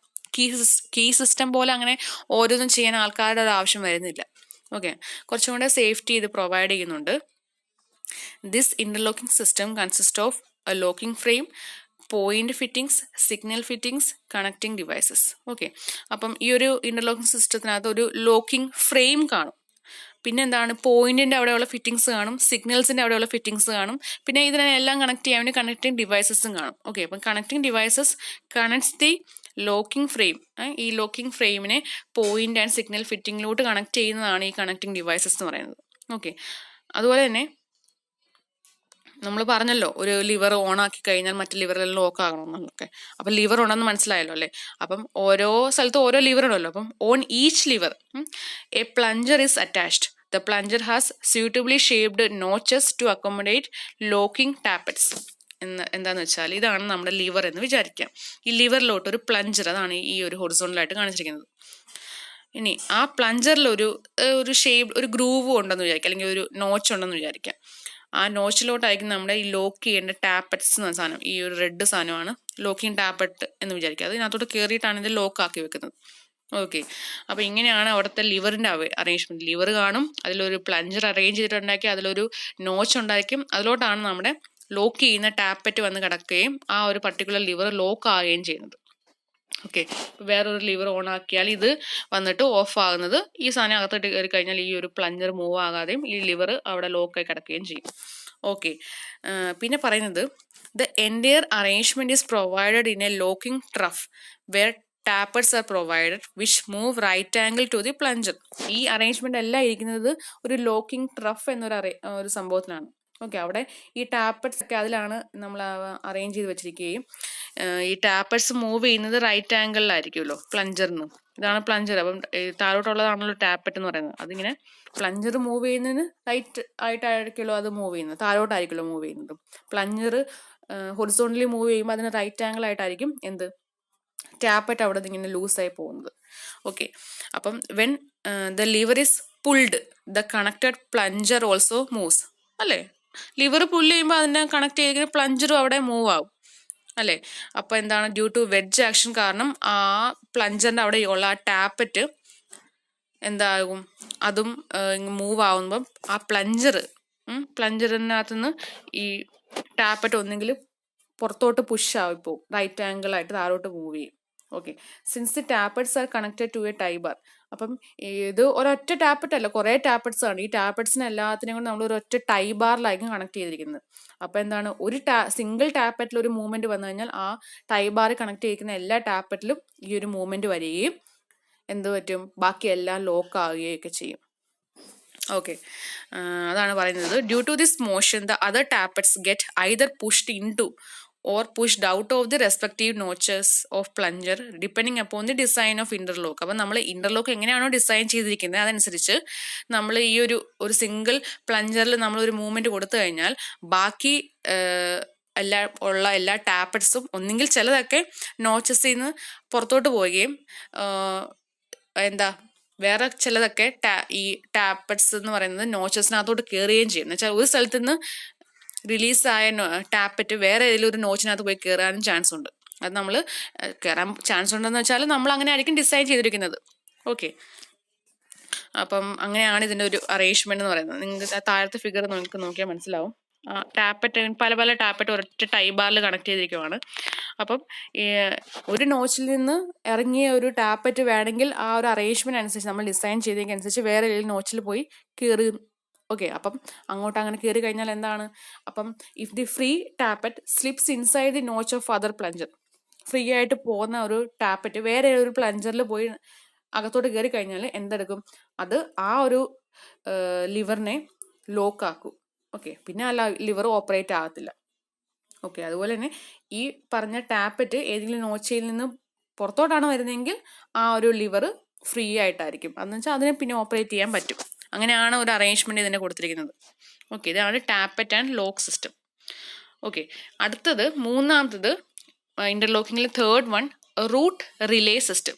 കീ സിസ്റ്റം പോലെ അങ്ങനെ ഓരോന്നും ചെയ്യാൻ ആൾക്കാരുടെ ഒരു ആവശ്യം വരുന്നില്ല. ഓക്കെ, കുറച്ചും കൂടെ സേഫ്റ്റി ഇത് പ്രൊവൈഡ് ചെയ്യുന്നുണ്ട്. This interlocking system consist of A locking frame, point fittings, signal fittings, connecting devices. Okay, അപ്പം ഈ ഒരു ഇന്റർലോക്കിംഗ് സിസ്റ്റത്തിനകത്ത് ഒരു ലോക്കിംഗ് ഫ്രെയിം കാണും. പിന്നെ എന്താണ്, പോയിന്റിന്റെ അവിടെയുള്ള ഫിറ്റിംഗ്സ് കാണും, സിഗ്നൽസിന്റെ അവിടെയുള്ള ഫിറ്റിംഗ്സ് കാണും, പിന്നെ ഇതിനെല്ലാം കണക്ട് ചെയ്യാൻ വേണ്ടി കണക്റ്റിംഗ് ഡിവൈസസും കാണും. ഓക്കെ, അപ്പം connecting devices connects the locking frame. ഈ ലോക്കിംഗ് ഫ്രെയിമിനെ പോയിന്റ് ആൻഡ് സിഗ്നൽ ഫിറ്റിംഗിലോട്ട് കണക്ട് ചെയ്യുന്നതാണ് ഈ കണക്റ്റിംഗ് ഡിവൈസസ് എന്ന് പറയുന്നത്. ഓക്കെ, അതുപോലെ തന്നെ നമ്മൾ പറഞ്ഞല്ലോ ഒരു ലിവർ ഓൺ ആക്കി കഴിഞ്ഞാൽ മറ്റു ലിവറെല്ലാം ലോക്ക് ആകണമെന്നൊക്കെ. അപ്പം ലിവർ ഉണ്ടെന്ന് മനസ്സിലായല്ലോ അല്ലേ. അപ്പം ഓരോ സ്ഥലത്തും ഓരോ ലിവർ ഉണ്ടല്ലോ. അപ്പം on each lever a plunger is attached. The plunger has suitably shaped notches to accommodate locking tappets. എന്താന്ന് വെച്ചാൽ ഇതാണ് നമ്മുടെ ലിവർ എന്ന് വിചാരിക്കാം. ഈ ലിവറിലോട്ട് ഒരു പ്ലഞ്ചർ, അതാണ് ഈ ഒരു ഹൊറിസോണ്ടലായിട്ട് കാണിച്ചിരിക്കുന്നത്. ഇനി ആ പ്ലഞ്ചറിൽ ഒരു ഷേപ്പ്, ഒരു ഗ്രൂവ് ഉണ്ടെന്ന് വിചാരിക്കാം, അല്ലെങ്കിൽ ഒരു നോച്ച് ഉണ്ടെന്ന് വിചാരിക്കാം. ആ നോച്ചിലോട്ടായിരിക്കും നമ്മുടെ ഈ ലോക്ക് ചെയ്യേണ്ട ടാപ്പറ്റ്സ് എന്ന സാധനം, ഈ ഒരു റെഡ് സാധനമാണ് ലോക്കിംഗ് ടാപ്പറ്റ് എന്ന് വിചാരിക്കുക. അതിനകത്തോട്ട് കയറിയിട്ടാണ് ഇത് ലോക്ക് ആക്കി വെക്കുന്നത്. ഓക്കെ, അപ്പൊ ഇങ്ങനെയാണ് അവിടുത്തെ ലിവറിന്റെ അറേഞ്ച്മെന്റ്. ലിവർ കാണും, അതിലൊരു പ്ലഞ്ചർ അറേഞ്ച് ചെയ്തിട്ടുണ്ടാക്കി, അതിലൊരു നോച്ച് ഉണ്ടായിരിക്കും, അതിലോട്ടാണ് നമ്മുടെ ലോക്ക് ചെയ്യുന്ന ടാപ്പറ്റ് വന്ന് കിടക്കുകയും ആ ഒരു പർട്ടിക്കുലർ ലിവർ ലോക്ക് ആവുകയും ചെയ്യുന്നത്. ഓക്കെ, വേറൊരു ലിവർ ഓൺ ആക്കിയാൽ ഇത് വന്നിട്ട് ഓഫ് ആകുന്നത്, ഈ സാധനം അകത്തോട്ട് കയറി കഴിഞ്ഞാൽ ഈ ഒരു പ്ലഞ്ചർ മൂവ് ആകാതെയും ഈ ലിവർ അവിടെ ലോക്കായി കിടക്കുകയും ചെയ്യും. ഓക്കെ, പിന്നെ പറയുന്നത് the entire arrangement is provided in a locking trough where tappets are provided which move right angle to the plunger. ഈ അറേഞ്ച്മെന്റ് എല്ലാം ഇരിക്കുന്നത് ഒരു ലോക്കിംഗ് ട്രഫ് എന്നൊരു സംഭവത്തിലാണ്. ഓക്കെ, അവിടെ ഈ ടാപ്പറ്റ്സ് ഒക്കെ അതിലാണ് നമ്മൾ അറേഞ്ച് ചെയ്ത് വെച്ചിരിക്കുകയും ഈ ടാപ്പറ്റ്സ് മൂവ് ചെയ്യുന്നത് റൈറ്റ് ആംഗിളിലായിരിക്കുമല്ലോ പ്ലഞ്ചറിന്. ഇതാണ് പ്ലഞ്ചർ. അപ്പം താഴോട്ടുള്ളതാണല്ലോ ടാപ്പറ്റ് എന്ന് പറയുന്നത്. അതിങ്ങനെ പ്ലഞ്ചർ മൂവ് ചെയ്യുന്നതിന് റൈറ്റ് ആയിട്ടായിരിക്കുമല്ലോ അത് മൂവ് ചെയ്യുന്നത്, താഴോട്ടായിരിക്കുമല്ലോ മൂവ് ചെയ്യുന്നത്. പ്ലഞ്ചർ ഹൊറിസോണ്ടലി മൂവ് ചെയ്യുമ്പോൾ അതിന് റൈറ്റ് ആംഗിൾ ആയിട്ടായിരിക്കും എന്ത്, ടാപ്പറ്റ് അവിടെ നിന്ന് ഇങ്ങനെ ലൂസായി പോകുന്നത്. ഓക്കെ, അപ്പം when the liver is pulled the connected plunger also moves അല്ലേ. ലിവർ പുല്ല് ചെയ്യുമ്പോൾ അതിനെ കണക്ട് ചെയ്തിരിക്കുന്ന പ്ലഞ്ചറും അവിടെ മൂവ് ആവും അല്ലേ. അപ്പൊ എന്താണ്, ഡ്യൂ ടു വെഡ്ജ് ആക്ഷൻ കാരണം ആ പ്ലഞ്ചറിന്റെ അവിടെ ഉള്ള ആ ടാപ്പറ്റ് എന്താകും, അതും മൂവ് ആവുമ്പം ആ പ്ലഞ്ചറിനകത്തുനിന്ന് ഈ ടാപ്പറ്റ് ഒന്നെങ്കിൽ പുറത്തോട്ട് പുഷ് ആയിപ്പോവും, റൈറ്റ് ആംഗിൾ ആയിട്ട് താഴോട്ട് മൂവ് ചെയ്യും. Okay, since the tappets are connected to a tie bar. അപ്പം ഇത് ഒരൊറ്റ ടാപ്പറ്റ് അല്ല, കുറെ ടാപ്പറ്റ്സ് ആണ്. ഈ ടാപ്പറ്റ്സിന് എല്ലാത്തിനെയും കൊണ്ട് നമ്മൾ ഒരൊറ്റ ടൈ ബാറിലായിരിക്കും കണക്ട് ചെയ്തിരിക്കുന്നത്. അപ്പൊ എന്താണ്, ഒരു സിംഗിൾ ടാപ്പറ്റിൽ ഒരു മൂവ്മെന്റ് വന്നു കഴിഞ്ഞാൽ ആ ടൈ ബാറിൽ കണക്ട് ചെയ്തിരിക്കുന്ന എല്ലാ ടാപ്പറ്റിലും ഈ ഒരു മൂവ്മെന്റ് വരികയും എന്ത് പറ്റും, ബാക്കി എല്ലാം ലോക്ക് ആവുകയൊക്കെ ചെയ്യും. ഓക്കെ, അതാണ് പറയുന്നത്. Due to this motion the other tappets get either pushed in to or pushed out of the respective notches of plunger depending upon the design of interlock. അപ്പം നമ്മൾ ഇന്റർലോക്ക് എങ്ങനെയാണോ ഡിസൈൻ ചെയ്തിരിക്കുന്നത് അതനുസരിച്ച് നമ്മൾ ഈ ഒരു സിംഗിൾ പ്ലഞ്ചറിൽ നമ്മൾ ഒരു മൂവ്മെന്റ് കൊടുത്തു കഴിഞ്ഞാൽ ബാക്കി എല്ലാ ടാപ്പറ്റ്സും ഒന്നെങ്കിൽ ചിലതൊക്കെ നോച്ചസിൽ നിന്ന് പുറത്തോട്ട് പോവുകയും വേറെ ചിലതൊക്കെ ഈ ടാപ്പറ്റ്സ് എന്ന് പറയുന്നത് നോച്ചസിനകത്തോട്ട് കയറുകയും ചെയ്യും. എന്ന് വെച്ചാൽ ഒരു സ്ഥലത്ത് നിന്ന് റിലീസായ ടാപ്പറ്റ് വേറെ ഏതെങ്കിലും ഒരു നോച്ചിനകത്ത് പോയി കയറാനും ചാൻസ് ഉണ്ട്. അത് നമ്മൾ കയറാൻ ചാൻസ് ഉണ്ടെന്ന് വെച്ചാൽ നമ്മൾ അങ്ങനെ ആയിരിക്കും ഡിസൈൻ ചെയ്തിരിക്കുന്നത്. ഓക്കെ, അപ്പം അങ്ങനെയാണ് ഇതിൻ്റെ ഒരു അറേഞ്ച്മെന്റ് എന്ന് പറയുന്നത്. നിങ്ങൾക്ക് താഴത്തെ ഫിഗർ നിങ്ങൾക്ക് നോക്കിയാൽ മനസ്സിലാവും. ടാപ്പറ്റ് പല ടാപ്പറ്റ് ഒരൊറ്റ ടൈ ബാറിൽ കണക്ട് ചെയ്തിരിക്കുവാണ്. അപ്പം ഒരു നോച്ചിൽ നിന്ന് ഇറങ്ങിയ ഒരു ടാപ്പറ്റ് വേണമെങ്കിൽ ആ ഒരു അറേഞ്ച്മെന്റ് അനുസരിച്ച് നമ്മൾ ഡിസൈൻ ചെയ്തതിനനുസരിച്ച് വേറെ ഏതെങ്കിലും നോച്ചിൽ പോയി കയറി. ഓക്കെ, അപ്പം അങ്ങോട്ട് അങ്ങനെ കയറി കഴിഞ്ഞാൽ എന്താണ്, അപ്പം if the free tappet slips inside the notch of other plunger, free ആയിട്ട് പോകുന്ന ഒരു ടാപ്പറ്റ് വേറെ ഒരു പ്ലഞ്ചറിൽ പോയി അകത്തോട്ട് കയറി കഴിഞ്ഞാൽ എന്തെടുക്കും, അത് ആ ഒരു ലിവറിനെ ലോക്ക് ആക്കും. ഓക്കെ, പിന്നെ ആ ലിവർ ഓപ്പറേറ്റ് ആകത്തില്ല. ഓക്കെ, അതുപോലെ തന്നെ ഈ പറഞ്ഞ ടാപ്പറ്റ് ഏതെങ്കിലും നോച്ചയിൽ നിന്ന് പുറത്തോട്ടാണ് വരുന്നതെങ്കിൽ ആ ഒരു ലിവർ ഫ്രീ ആയിട്ടായിരിക്കും, അതെന്ന് വെച്ചാൽ അതിനെ പിന്നെ ഓപ്പറേറ്റ് ചെയ്യാൻ പറ്റും. അങ്ങനെയാണ് ഒരു അറേഞ്ച്മെന്റ് ഇതിനെ കൊടുത്തിരിക്കുന്നത്. ഓക്കെ, ഇതാണ് tappet and lock system. Okay, അടുത്തത് മൂന്നാമത്തത് ഇന്റർലോക്കിങ്ങിൽ third one route relay system.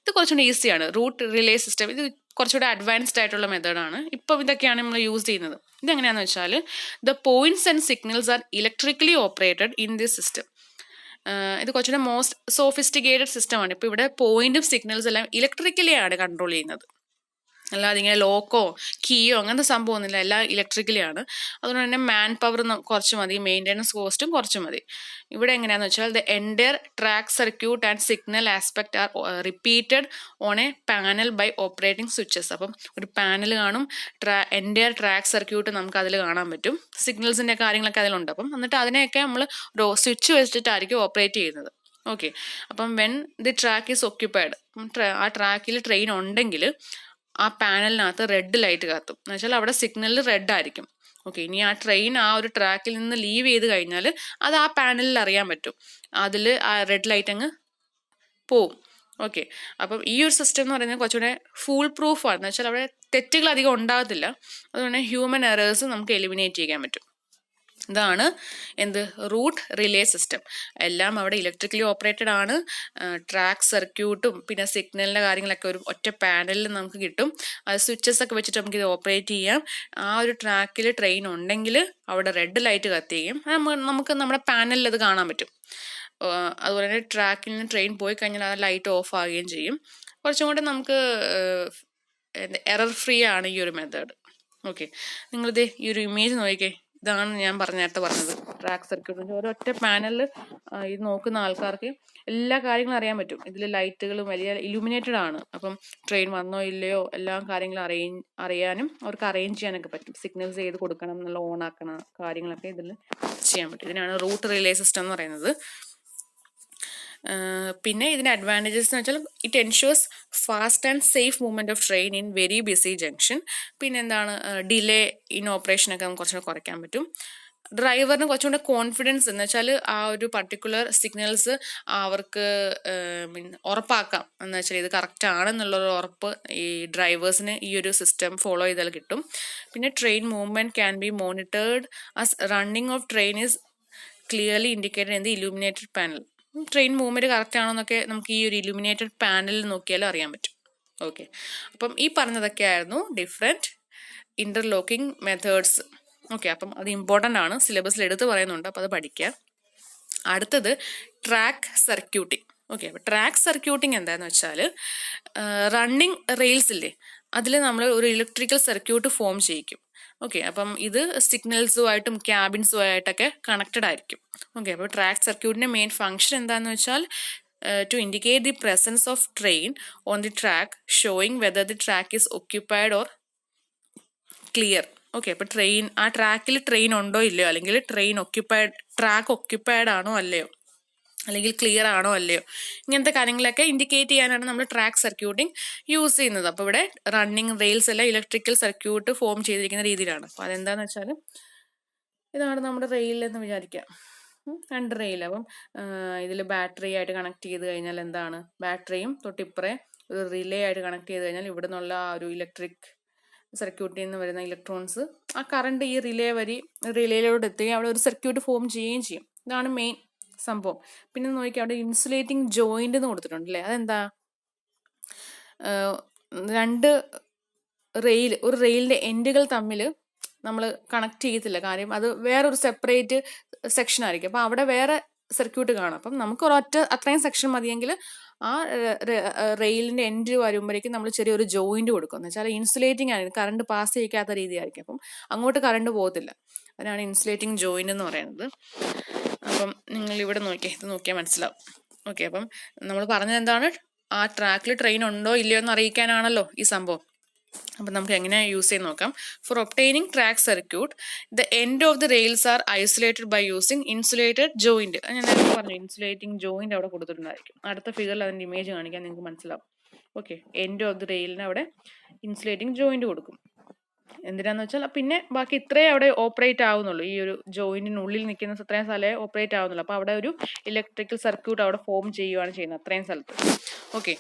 ഇത് കുറച്ചുകൂടി ഈസിയാണ്. റൂട്ട് റിലേ സിസ്റ്റം ഇത് കുറച്ചുകൂടെ അഡ്വാൻസ്ഡ് ആയിട്ടുള്ള മെത്തേഡാണ്. ഇപ്പം ഇതൊക്കെയാണ് നമ്മൾ യൂസ് ചെയ്യുന്നത്. ഇതെങ്ങനെയാണെന്ന് വെച്ചാൽ the points and signals R electrically operated in this system. ഇത് കുറച്ചുകൂടെ മോസ്റ്റ് സോഫിസ്റ്റിക്കേറ്റഡ് സിസ്റ്റമാണ്. ഇപ്പോൾ ഇവിടെ പോയിന്റും സിഗ്നൽസ് എല്ലാം ഇലക്ട്രിക്കലി ആണ് കൺട്രോൾ ചെയ്യുന്നത്, അല്ലാതെ ഇങ്ങനെ ലോക്കോ കീയോ അങ്ങനത്തെ സംഭവമൊന്നുമില്ല, എല്ലാം ഇലക്ട്രിക്കലി ആണ്. അതുകൊണ്ട് തന്നെ മാൻ പവർ കുറച്ച് മതി, മെയിൻ്റെനൻസ് കോസ്റ്റും കുറച്ച് മതി. ഇവിടെ എങ്ങനെയാണെന്ന് വെച്ചാൽ the entire track circuit and signal aspect are repeated on a panel by operating switches. അപ്പം ഒരു പാനൽ കാണും, എൻറ്റയർ ട്രാക്ക് സർക്യൂട്ട് നമുക്ക് അതിൽ കാണാൻ പറ്റും, സിഗ്നൽസിൻ്റെ കാര്യങ്ങളൊക്കെ അതിലുണ്ട്. അപ്പം എന്നിട്ട് അതിനെയൊക്കെ നമ്മൾ സ്വിച്ച് വെച്ചിട്ടായിരിക്കും ഓപ്പറേറ്റ് ചെയ്യുന്നത്. ഓക്കെ, അപ്പം when the track is occupied, ആ ട്രാക്കിൽ ട്രെയിൻ ഉണ്ടെങ്കിൽ ആ പാനലിനകത്ത് റെഡ് ലൈറ്റ് കത്തും, എന്ന് വെച്ചാൽ അവിടെ സിഗ്നൽ റെഡ് ആയിരിക്കും. ഓക്കെ, ഇനി ആ ട്രെയിൻ ആ ഒരു ട്രാക്കിൽ നിന്ന് ലീവ് ചെയ്ത് കഴിഞ്ഞാൽ അത് ആ പാനലിൽ അറിയാൻ പറ്റും, അതിൽ ആ റെഡ് ലൈറ്റ് അങ്ങ് പോവും. ഓക്കെ, അപ്പം ഈ ഒരു സിസ്റ്റം എന്ന് പറയുന്നത് കുറച്ചുകൂടെ ഫുൾ പ്രൂഫാണ്, എന്ന് വെച്ചാൽ അവിടെ തെറ്റുകൾ അധികം ഉണ്ടാകത്തില്ല. അതുകൊണ്ട് ഹ്യൂമൻ എറേഴ്സ് നമുക്ക് എലിമിനേറ്റ് ചെയ്യാൻ പറ്റും. ഇതാണ് എന്ത് റൂട്ട് റിലേ സിസ്റ്റം. എല്ലാം അവിടെ ഇലക്ട്രിക്കലി ഓപ്പറേറ്റഡ് ആണ്. ട്രാക്ക് സർക്യൂട്ടും പിന്നെ സിഗ്നലിൻ്റെ കാര്യങ്ങളൊക്കെ ഒരു ഒറ്റ പാനലിൽ നമുക്ക് കിട്ടും. അത് സ്വിച്ചസ് ഒക്കെ വെച്ചിട്ട് നമുക്കിത് ഓപ്പറേറ്റ് ചെയ്യാം. ആ ഒരു ട്രാക്കിൽ ട്രെയിൻ ഉണ്ടെങ്കിൽ അവിടെ റെഡ് ലൈറ്റ് കത്തുകയും നമുക്ക് നമ്മുടെ പാനലിൽ അത് കാണാൻ പറ്റും. അതുപോലെ തന്നെ ട്രാക്കിൽ നിന്ന് ട്രെയിൻ പോയി കഴിഞ്ഞാൽ ആ ലൈറ്റ് ഓഫ് ആവുകയും ചെയ്യും. കുറച്ചും കൂടെ നമുക്ക് എറർ ഫ്രീ ആണ് ഈ ഒരു മെത്തേഡ്. ഓക്കെ, നിങ്ങളിത് ഈ ഒരു ഇമേജ് നോക്കിക്കേ. ഇതാണ് ഞാൻ നേരത്തെ പറഞ്ഞത് ട്രാക്ക് സർക്യൂട്ട്. ഒരൊറ്റ പാനലിൽ ഇത് നോക്കുന്ന ആൾക്കാർക്ക് എല്ലാ കാര്യങ്ങളും അറിയാൻ പറ്റും. ഇതിൽ ലൈറ്റുകളും വലിയ ഇലുമിനേറ്റഡ് ആണ്. അപ്പം ട്രെയിൻ വന്നോ ഇല്ലയോ എല്ലാ കാര്യങ്ങളും അറിയാനും അവർക്ക് അറേഞ്ച് ചെയ്യാനൊക്കെ പറ്റും. സിഗ്നൽസ് ചെയ്ത് കൊടുക്കണം എന്നുള്ള ഓൺ ആക്കണ കാര്യങ്ങളൊക്കെ ഇതിൽ ചെയ്യാൻ പറ്റും. ഇതിനാണ് റൂട്ട് റിലേ സിസ്റ്റം എന്ന് പറയുന്നത്. പിന്നെ ഇതിൻ്റെ അഡ്വാൻറ്റേജസ് എന്ന് വെച്ചാൽ it ensures fast and safe movement of train in very busy junction. പിന്നെ എന്താണ് ഡിലേ ഇൻ ഓപ്പറേഷനൊക്കെ നമുക്ക് കുറച്ചുകൂടെ കുറയ്ക്കാൻ പറ്റും. ഡ്രൈവറിന് കുറച്ചുകൂടെ കോൺഫിഡൻസ് എന്ന് വെച്ചാൽ ആ ഒരു പർട്ടിക്കുലർ സിഗ്നൽസ് അവർക്ക് ഉറപ്പാക്കാം, എന്ന് വെച്ചാൽ ഇത് കറക്റ്റ് ആണെന്നുള്ളൊരു ഉറപ്പ് ഈ ഡ്രൈവേഴ്സിന് ഈ ഒരു സിസ്റ്റം ഫോളോ ചെയ്താൽ കിട്ടും. പിന്നെ train movement can be monitored as running of train is clearly indicated in the illuminated panel. Train movement correct ആണോന്നൊക്കെ നമുക്ക് ഈ ഒരു ഇലുമിനേറ്റഡ് പാനലിൽ നോക്കിയാലും അറിയാൻ പറ്റും. ഓക്കെ, അപ്പം ഈ പറഞ്ഞതൊക്കെ ആയിരുന്നു ഡിഫറെൻറ്റ് ഇൻ്റർലോക്കിംഗ് മെത്തേഡ്സ്. ഓക്കെ, അപ്പം അത് ഇമ്പോർട്ടൻ്റ് ആണ്, സിലബസിൽ എടുത്ത് പറയുന്നുണ്ട്, അപ്പോൾ അത് പഠിക്കുക. അടുത്തത് ട്രാക്ക് സർക്യൂട്ടിങ്. ഓക്കെ, അപ്പോൾ ട്രാക്ക് സർക്യൂട്ടിങ് എന്താണെന്ന് വെച്ചാൽ റണ്ണിങ് റെയിൽസ് ഇല്ലേ, അതിൽ നമ്മൾ ഒരു ഇലക്ട്രിക്കൽ സർക്യൂട്ട് ഫോം ചെയ്യിക്കും. ഓക്കെ, അപ്പം ഇത് സിഗ്നൽസുമായിട്ടും ക്യാബിൻസുമായിട്ടൊക്കെ കണക്റ്റഡ് ആയിരിക്കും. ഓക്കെ, അപ്പോൾ ട്രാക്ക് സർക്യൂട്ടിൻ്റെ മെയിൻ ഫംഗ്ഷൻ എന്താണെന്ന് വെച്ചാൽ to indicate the presence of train on the track, showing whether the track is occupied or clear. Okay, അപ്പോൾ ആ ട്രാക്കിൽ ട്രെയിൻ ഉണ്ടോ ഇല്ലയോ, അല്ലെങ്കിൽ ട്രാക്ക് ഒക്യുപ്പൈഡ് ആണോ അല്ലയോ, അല്ലെങ്കിൽ ക്ലിയർ ആണോ അല്ലയോ, ഇങ്ങനത്തെ കാര്യങ്ങളൊക്കെ ഇൻഡിക്കേറ്റ് ചെയ്യാനാണ് നമ്മൾ ട്രാക്ക് സർക്യൂട്ടിങ് യൂസ് ചെയ്യുന്നത്. അപ്പോൾ ഇവിടെ റണ്ണിങ് റെയിൽസ് എല്ലാം ഇലക്ട്രിക്കൽ സർക്യൂട്ട് ഫോം ചെയ്തിരിക്കുന്ന രീതിയിലാണ്. അപ്പോൾ അതെന്താണെന്ന് വെച്ചാൽ ഇതാണ് നമ്മുടെ റെയിൽ എന്ന് വിചാരിക്കാം, 2 റെയിൽ. അപ്പം ഇതിൽ ബാറ്ററി ആയിട്ട് കണക്ട് ചെയ്ത് കഴിഞ്ഞാൽ എന്താണ്, ബാറ്ററിയും തൊട്ടിപ്പുറേ ഒരു റിലേ ആയിട്ട് കണക്ട് ചെയ്ത് കഴിഞ്ഞാൽ ഇവിടെ നിന്നുള്ള ആ ഒരു ഇലക്ട്രിക് സർക്യൂട്ടിൽ നിന്ന് വരുന്ന ഇലക്ട്രോൺസ് ആ കറണ്ട് ഈ റിലേയിലോട്ട് എത്തുകയും അവിടെ ഒരു സർക്യൂട്ട് ഫോം ചെയ്യുകയും ചെയ്യും. ഇതാണ് മെയിൻ സംഭവം. പിന്നെ നോക്കിയാൽ അവിടെ ഇൻസുലേറ്റിംഗ് ജോയിന്റ് എന്ന് കൊടുത്തിട്ടുണ്ട് അല്ലേ, അതെന്താ, 2 ഒരു റെയിലിൻ്റെ എൻഡുകൾ തമ്മിൽ നമ്മൾ കണക്ട് ചെയ്യത്തില്ല, കാര്യം അത് വേറൊരു സെപ്പറേറ്റ് സെക്ഷൻ ആയിരിക്കും. അപ്പം അവിടെ വേറെ സർക്യൂട്ട് കാണാം. അപ്പം നമുക്ക് അത്രയും സെക്ഷൻ മതിയെങ്കിൽ ആ റെയിലിൻ്റെ എൻഡ് വരുമ്പോഴേക്കും നമ്മൾ ചെറിയൊരു ജോയിന്റ് കൊടുക്കും, എന്ന് വെച്ചാൽ ഇൻസുലേറ്റിംഗ് ആണ്, കറണ്ട് പാസ് ചെയ്യിക്കാത്ത രീതിയായിരിക്കും. അപ്പം അങ്ങോട്ട് കറണ്ട് പോകത്തില്ല, അതിനാണ് ഇൻസുലേറ്റിംഗ് ജോയിന്റ് എന്ന് പറയുന്നത്. അപ്പം നിങ്ങൾ ഇവിടെ ഇത് നോക്കിയാൽ മനസ്സിലാവും. ഓക്കെ, അപ്പം നമ്മൾ പറഞ്ഞത് എന്താണ്, ആ ട്രാക്കിൽ ട്രെയിൻ ഉണ്ടോ ഇല്ലയോ എന്ന് അറിയിക്കാനാണല്ലോ ഈ സംഭവം. അപ്പം നമുക്ക് എങ്ങനെ യൂസ് ചെയ്ത് നോക്കാം. For obtaining track circuit the end of the rails are isolated by using insulated joint. ഞാൻ നേരത്തെ പറഞ്ഞു ഇൻസുലേറ്റിംഗ് ജോയിന്റ് അവിടെ കൊടുത്തിട്ടുണ്ടായിരിക്കും. അടുത്ത ഫിഗറിൽ അതിൻ്റെ ഇമേജ് കാണിക്കാൻ നിങ്ങൾക്ക് മനസ്സിലാവും. ഓക്കെ, എൻഡ് ഓഫ് ദി റെയിലിന് അവിടെ ഇൻസുലേറ്റിംഗ് ജോയിന്റ് കൊടുക്കും. എന്തിനാന്ന് വെച്ചാൽ പിന്നെ ബാക്കി ഇത്രേ അവിടെ ഓപ്പറേറ്റ് ആവുന്നുള്ളൂ, ഈ ഒരു ജോയിന്റിനുള്ളിൽ നിൽക്കുന്ന അത്രയും സ്ഥലമേ ഓപ്പറേറ്റ് ആവുന്നുള്ളൂ. അപ്പോൾ അവിടെ ഒരു ഇലക്ട്രിക്കൽ സർക്യൂട്ട് അവിടെ ഫോം ചെയ്യുകയാണ് ചെയ്യുന്നത് അത്രയും സ്ഥലത്ത്. ഓക്കെ,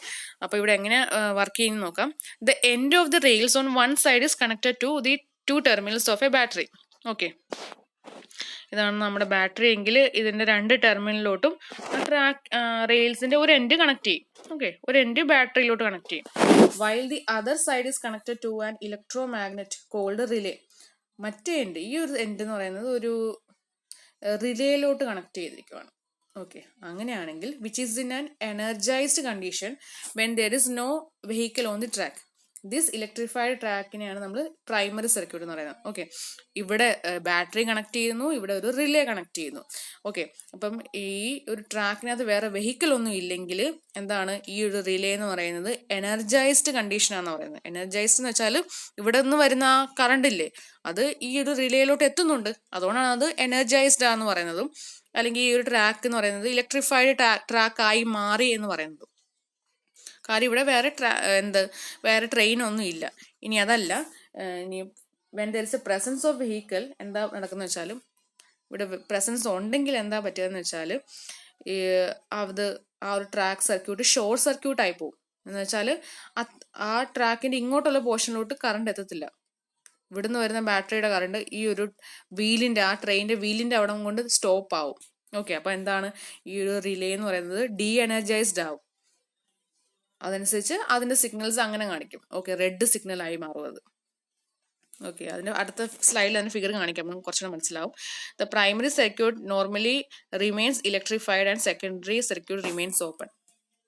അപ്പോൾ ഇവിടെ എങ്ങനെ വർക്ക് ചെയ്യുന്ന നോക്കാം. The end of the rails on one side is connected to the 2 terminals of a battery. Okay, ഇതാണ് നമ്മുടെ ബാറ്ററി എങ്കിൽ ഇതിന്റെ 2 ടെർമിനലിലോട്ടും ട്രാക്ക് റെയിൽസിന്റെ ഒരു എൻഡ് കണക്ട് ചെയ്യും. ഓക്കെ, ഒരു എൻഡ് ബാറ്ററിയിലോട്ട് കണക്ട് ചെയ്യും. While the other side is connected to an electromagnet called relay. മറ്റേ എൻഡ്, ഈ ഒരു എൻഡ് എന്ന് പറയുന്നത് ഒരു റിലേയിലോട്ട് കണക്ട് ചെയ്തിരിക്കുകയാണ്. ഓക്കെ, അങ്ങനെയാണെങ്കിൽ which is in an energised condition when there is no vehicle on the track. This electrified ട്രാക്കിനെയാണ് നമ്മൾ പ്രൈമറി സർക്യൂട്ട് എന്ന് പറയുന്നത്. ഓക്കെ, ഇവിടെ ബാറ്ററി കണക്ട് ചെയ്യുന്നു, ഇവിടെ ഒരു റിലേ കണക്ട് ചെയ്യുന്നു. ഓക്കെ, അപ്പം ഈ ഒരു ട്രാക്കിനകത്ത് വേറെ വെഹിക്കിൾ ഒന്നും ഇല്ലെങ്കിൽ എന്താണ് ഈ ഒരു റിലേ എന്ന് പറയുന്നത് എനർജൈസ്ഡ് കണ്ടീഷനാണെന്ന് പറയുന്നത്. എനർജൈസ്ഡ് എന്ന് വെച്ചാൽ ഇവിടെ നിന്ന് വരുന്ന ആ കറണ്ട് ഇല്ലേ, അത് ഈ ഒരു റിലേയിലോട്ട് എത്തുന്നുണ്ട്, അതുകൊണ്ടാണ് അത് എനർജൈസ്ഡ് ആണെന്ന് പറയുന്നതും. അല്ലെങ്കിൽ ഈ ഒരു ട്രാക്ക് എന്ന് പറയുന്നത് ഇലക്ട്രിഫൈഡ് ട്രാക്കായി മാറി എന്ന് പറയുന്നതും. കാര്യം ഇവിടെ വേറെ ട്രെയിൻ ഒന്നും ഇല്ല. ഇനി അതല്ല, ഇനി when there is a presence of vehicle എന്താ നടക്കുന്നത് വെച്ചാലും, ഇവിടെ പ്രസൻസ് ഉണ്ടെങ്കിൽ എന്താ പറ്റുകയെന്ന് വെച്ചാൽ ആ ഒരു ട്രാക്ക് സർക്യൂട്ട് ഷോർട്ട് സർക്യൂട്ട് ആയി പോകും. എന്ന് വെച്ചാൽ ആ ട്രാക്കിന്റെ ഇങ്ങോട്ടുള്ള പോർഷനിലോട്ട് കറണ്ട് എത്തത്തില്ല. ഇവിടുന്ന് വരുന്ന ബാറ്ററിയുടെ കറണ്ട് ഈ ഒരു വീലിന്റെ, ആ ട്രെയിനിന്റെ വീലിന്റെ അവിടെ കൊണ്ട് സ്റ്റോപ്പ് ആവും. ഓക്കെ, അപ്പൊ എന്താണ് ഈ ഒരു റിലേ എന്ന് പറയുന്നത് ഡീ എനർജൈസ്ഡ് ആവും. അതനുസരിച്ച് അതിന്റെ സിഗ്നൽസ് അങ്ങനെ കാണിക്കും. ഓക്കെ, റെഡ് സിഗ്നൽ ആയി മാറും അത്. ഓക്കെ, അതിന്റെ അടുത്ത സ്ലൈഡിൽ അതിന്റെ ഫിഗർ കാണിക്കാം, നമുക്ക് കുറച്ചുകൂടെ മനസ്സിലാവും. The primary circuit normally remains electrified and secondary circuit remains open.